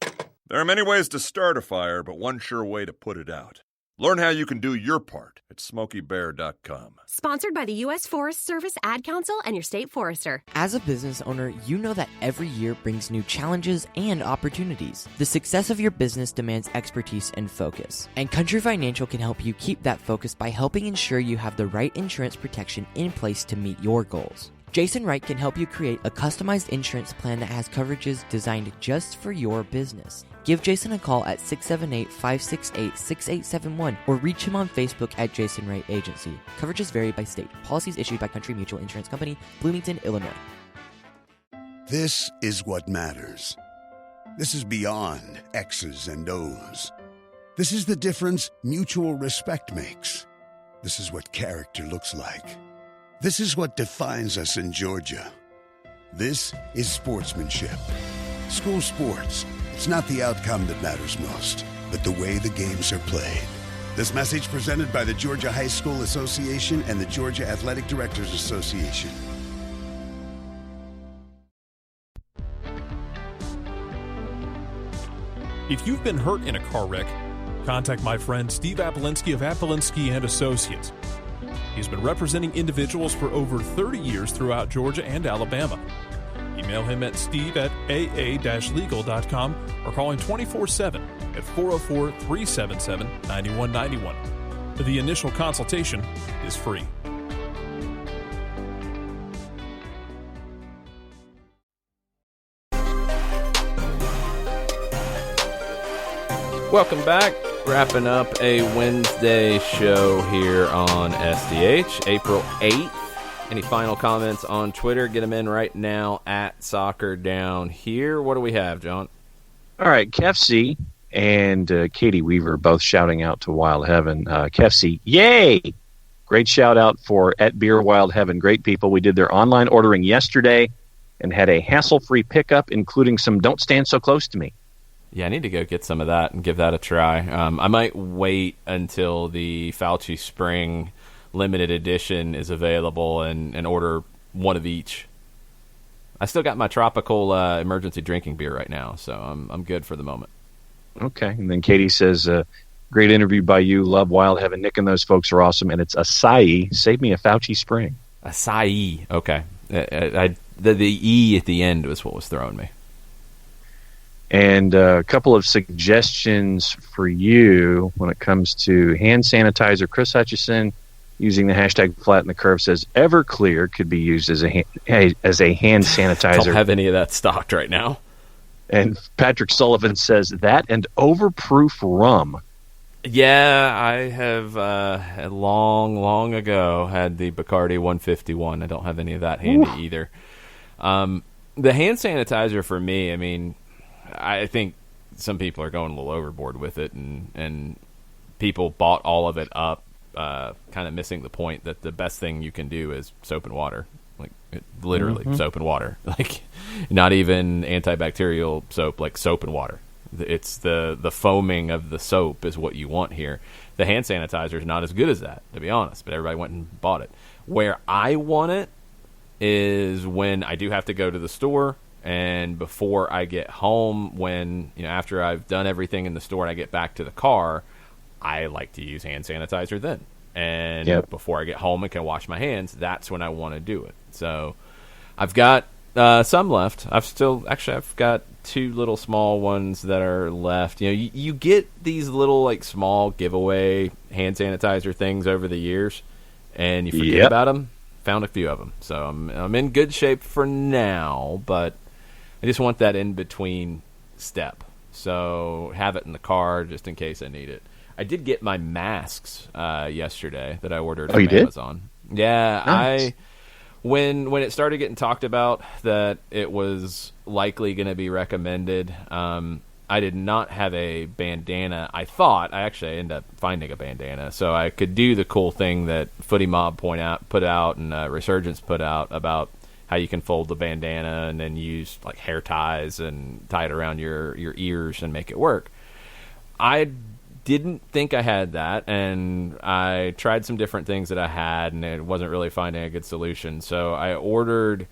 There are many ways to start a fire, but one sure way to put it out. Learn how you can do your part at SmokeyBear.com. Sponsored by the U.S. Forest Service, Ad Council, and your state forester. As a business owner, you know that every year brings new challenges and opportunities. The success of your business demands expertise and focus. And Country Financial can help you keep that focus by helping ensure you have the right insurance protection in place to meet your goals. Jason Wright can help you create a customized insurance plan that has coverages designed just for your business. Give Jason a call at 678-568-6871 or reach him on Facebook at Jason Wright Agency. Coverages vary by state. Policies issued by Country Mutual Insurance Company, Bloomington, Illinois. This is what matters. This is beyond X's and O's. This is the difference mutual respect makes. This is what character looks like. This is what defines us in Georgia. This is sportsmanship. School sports. It's not the outcome that matters most, but the way the games are played. This message presented by the Georgia High School Association and the Georgia Athletic Directors Association. If you've been hurt in a car wreck, contact my friend Steve Apolinski of Apolinski and Associates. He's been representing individuals for over 30 years throughout Georgia and Alabama. Email him at steve@aa-legal.com or call him 24/7 at 404-377-9191. The initial consultation is free. Welcome back. Wrapping up a Wednesday show here on SDH, April 8th. Any final comments on Twitter? Get them in right now at Soccer Down Here. What do we have, John? All right, Kefsey and Katie Weaver both shouting out to Wild Heaven. Kefsey, yay! Great shout out for at Beer Wild Heaven. Great people. We did their online ordering yesterday and had a hassle-free pickup, including some Don't Stand So Close to Me. Yeah, I need to go get some of that and give that a try. I might wait until the Fauci Spring limited edition is available and order one of each. I still got my tropical emergency drinking beer right now, so I'm good for the moment. Okay, and then Katie says, great interview by you. Love Wild Heaven. Nick and those folks are awesome, and it's acai. Save me a Fauci Spring. Acai. Okay. The E at the end was what was throwing me. And a couple of suggestions for you when it comes to hand sanitizer. Chris Hutchison, using the hashtag Flatten the Curve, says Everclear could be used as a hand sanitizer. Don't have any of that stocked right now. And Patrick Sullivan says that and overproof rum. Yeah, I have long ago had the Bacardi 151. I don't have any of that handy either. The hand sanitizer for me, I mean, I think some people are going a little overboard with it, and people bought all of it up, kind of missing the point that the best thing you can do is soap and water. Like, literally soap and water. Like, not even antibacterial soap, like soap and water. It's the foaming of the soap is what you want here. The hand sanitizer is not as good as that, to be honest, but everybody went and bought it. Where I want it is when I do have to go to the store, and before I get home, when, you know, after I've done everything in the store and I get back to the car, I like to use hand sanitizer then. And before I get home and can wash my hands, that's when I want to do it. So I've got some left. I've got two little small ones that are left. You know, you get these little, like, small giveaway hand sanitizer things over the years, and you forget about them. Found a few of them. So I'm in good shape for now, but I just want that in-between step. So have it in the car just in case I need it. I did get my masks yesterday that I ordered from Amazon. Did? Yeah, nice. When it started getting talked about that it was likely going to be recommended, I did not have a bandana. I actually ended up finding a bandana, so I could do the cool thing that Footy Mob put out, and Resurgence put out about how you can fold the bandana and then use, like, hair ties and tie it around your ears and make it work. I didn't think I had that, and I tried some different things that I had, and it wasn't really finding a good solution. So I ordered,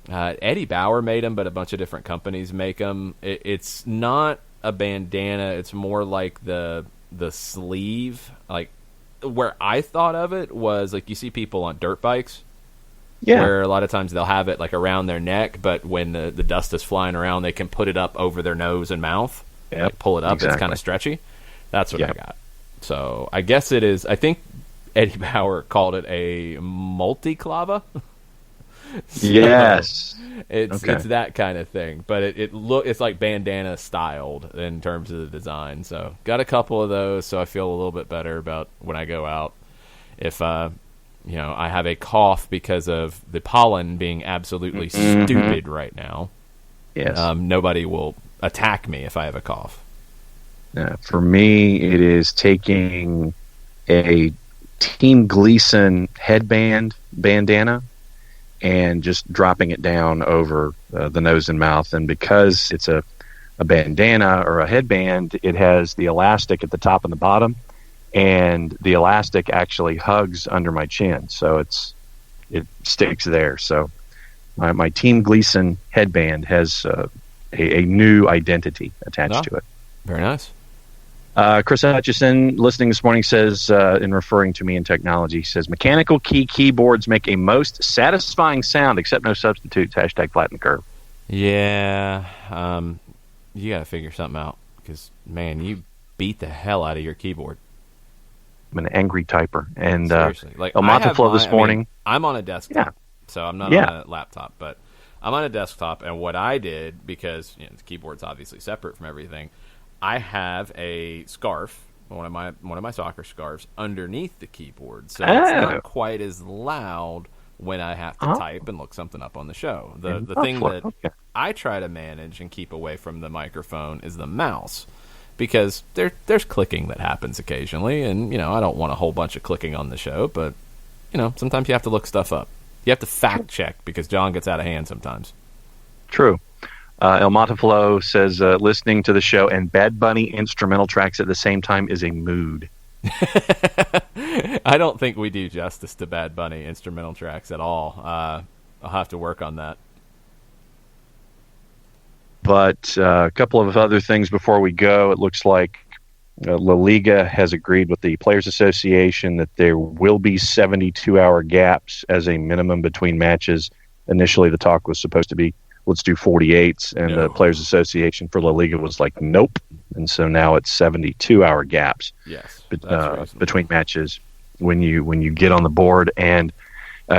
Eddie Bauer made them, but a bunch of different companies make them. It's not a bandana. It's more like the the sleeve, like where I thought of it was like you see people on dirt bikes. Yeah. Where a lot of times they'll have it like around their neck, but when the dust is flying around, they can put it up over their nose and mouth. Yep, like pull it up. exactly. It's kind of stretchy. That's what Yep. I got. So I guess it is. I think Eddie Bauer called it a multi-clava. So Yes. it's that kind of thing, but it's like bandana styled in terms of the design. So got a couple of those, so I feel a little bit better about when I go out. If I have a cough because of the pollen being absolutely stupid right now. Yes. Nobody will attack me if I have a cough. For me, it is taking a Team Gleason bandana and just dropping it down over the nose and mouth. And because it's a bandana or a headband, it has the elastic at the top and the bottom. And the elastic actually hugs under my chin, so it sticks there. So my Team Gleason headband has a new identity attached to it. Very nice. Chris Hutchison, listening this morning, says, in referring to me in technology, says, mechanical keyboards make a most satisfying sound, except no substitutes, # flatten the curve. Yeah. You got to figure something out because, man, you beat the hell out of your keyboard. I'm an angry typer. And seriously, like Flow this morning. I'm on a desktop, so I'm not on a laptop, but I'm on a desktop. And what I did, because the keyboard's obviously separate from everything, I have a scarf, one of my soccer scarves, underneath the keyboard, so it's not quite as loud when I have to type and look something up on the show. The thing that I try to manage and keep away from the microphone is the mouse. Because there's clicking that happens occasionally, and I don't want a whole bunch of clicking on the show, but sometimes you have to look stuff up. You have to fact check because John gets out of hand sometimes. True. El Monteflow says listening to the show and Bad Bunny instrumental tracks at the same time is a mood. I don't think we do justice to Bad Bunny instrumental tracks at all. I'll have to work on that. But a couple of other things before we go. It looks like La Liga has agreed with the Players Association that there will be 72-hour gaps as a minimum between matches. Initially, the talk was supposed to be, let's do 48s, and the Players Association for La Liga was like, nope. And so now it's 72-hour gaps between matches when you get on the board. And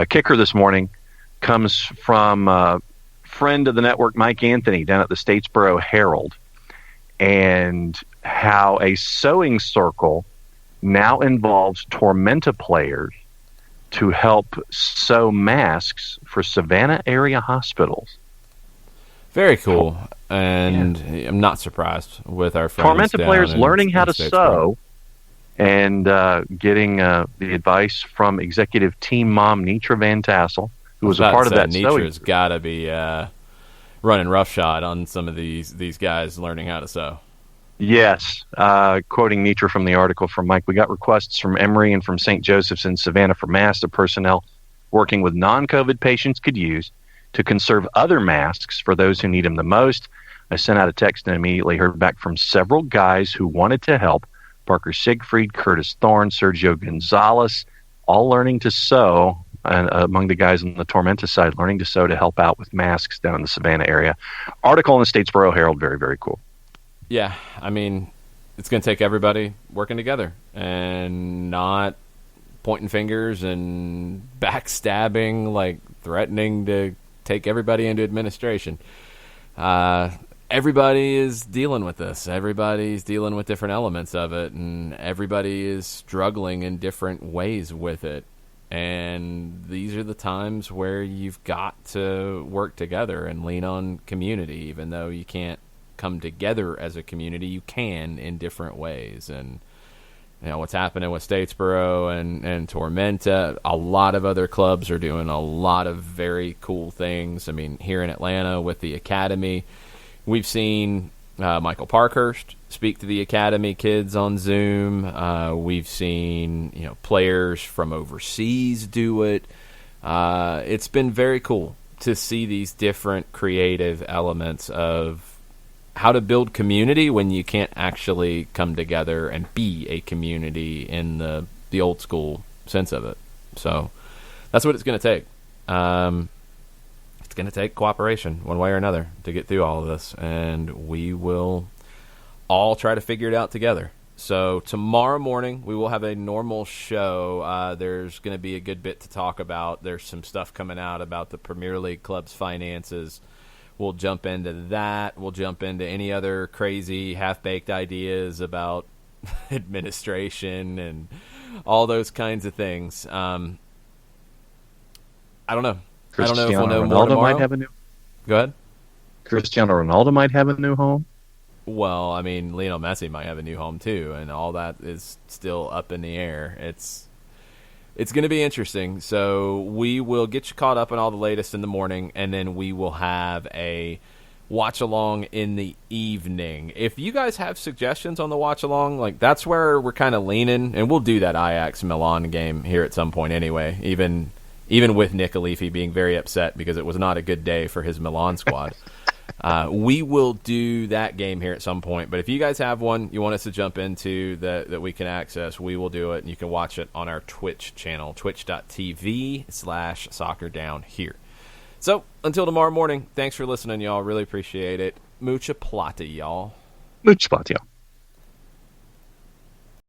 kicker this morning comes from friend of the network, Mike Anthony, down at the Statesboro Herald, and how a sewing circle now involves Tormenta players to help sew masks for Savannah area hospitals. Very cool, and I'm not surprised with our friends. Tormenta players learning how to sew and getting the advice from executive team mom Nitra Van Tassel, who was a part of that. Nitra's got to be running roughshod on some of these guys learning how to sew. Yes. Quoting Nitra from the article from Mike, we got requests from Emory and from St. Joseph's in Savannah for masks that personnel working with non-COVID patients could use to conserve other masks for those who need them the most. I sent out a text and immediately heard back from several guys who wanted to help. Parker Siegfried, Curtis Thorne, Sergio Gonzalez, all learning to sew. And among the guys on the Tormenta side, learning to sew to help out with masks down in the Savannah area. Article in the Statesboro Herald, very, very cool. Yeah, I mean, it's going to take everybody working together and not pointing fingers and backstabbing, like threatening to take everybody into administration. Everybody is dealing with this. Everybody's dealing with different elements of it, and everybody is struggling in different ways with it. And these are the times where you've got to work together and lean on community, even though you can't come together as a community. You can in different ways. And what's happening with Statesboro and Tormenta, a lot of other clubs are doing a lot of very cool things. I mean, here in Atlanta with the Academy, we've seen Michael Parkhurst speak to the Academy kids on Zoom. We've seen players from overseas do it. It's been very cool to see these different creative elements of how to build community when you can't actually come together and be a community in the old school sense of it. So that's what it's going to take. It's going to take cooperation one way or another to get through all of this, and we will all try to figure it out together. So tomorrow morning we will have a normal show. There's going to be a good bit to talk about. There's some stuff coming out about the Premier League club's finances. We'll jump into that. We'll jump into any other crazy half-baked ideas about administration and all those kinds of things. I don't know. I don't know if we'll know more tomorrow. Might have a new... Go ahead. Cristiano Ronaldo might have a new home. Well, I mean, Lionel Messi might have a new home too, and all that is still up in the air. It's going to be interesting. So we will get you caught up on all the latest in the morning, and then we will have a watch-along in the evening. If you guys have suggestions on the watch-along, like that's where we're kind of leaning, and we'll do that Ajax-Milan game here at some point anyway, even with Nick Alifi being very upset because it was not a good day for his Milan squad. We will do that game here at some point. But if you guys have one you want us to jump into that we can access, we will do it. And you can watch it on our Twitch channel, twitch.tv/soccerdown here. So until tomorrow morning, thanks for listening, y'all. Really appreciate it. Mucha plata, y'all. Mucha plata, y'all.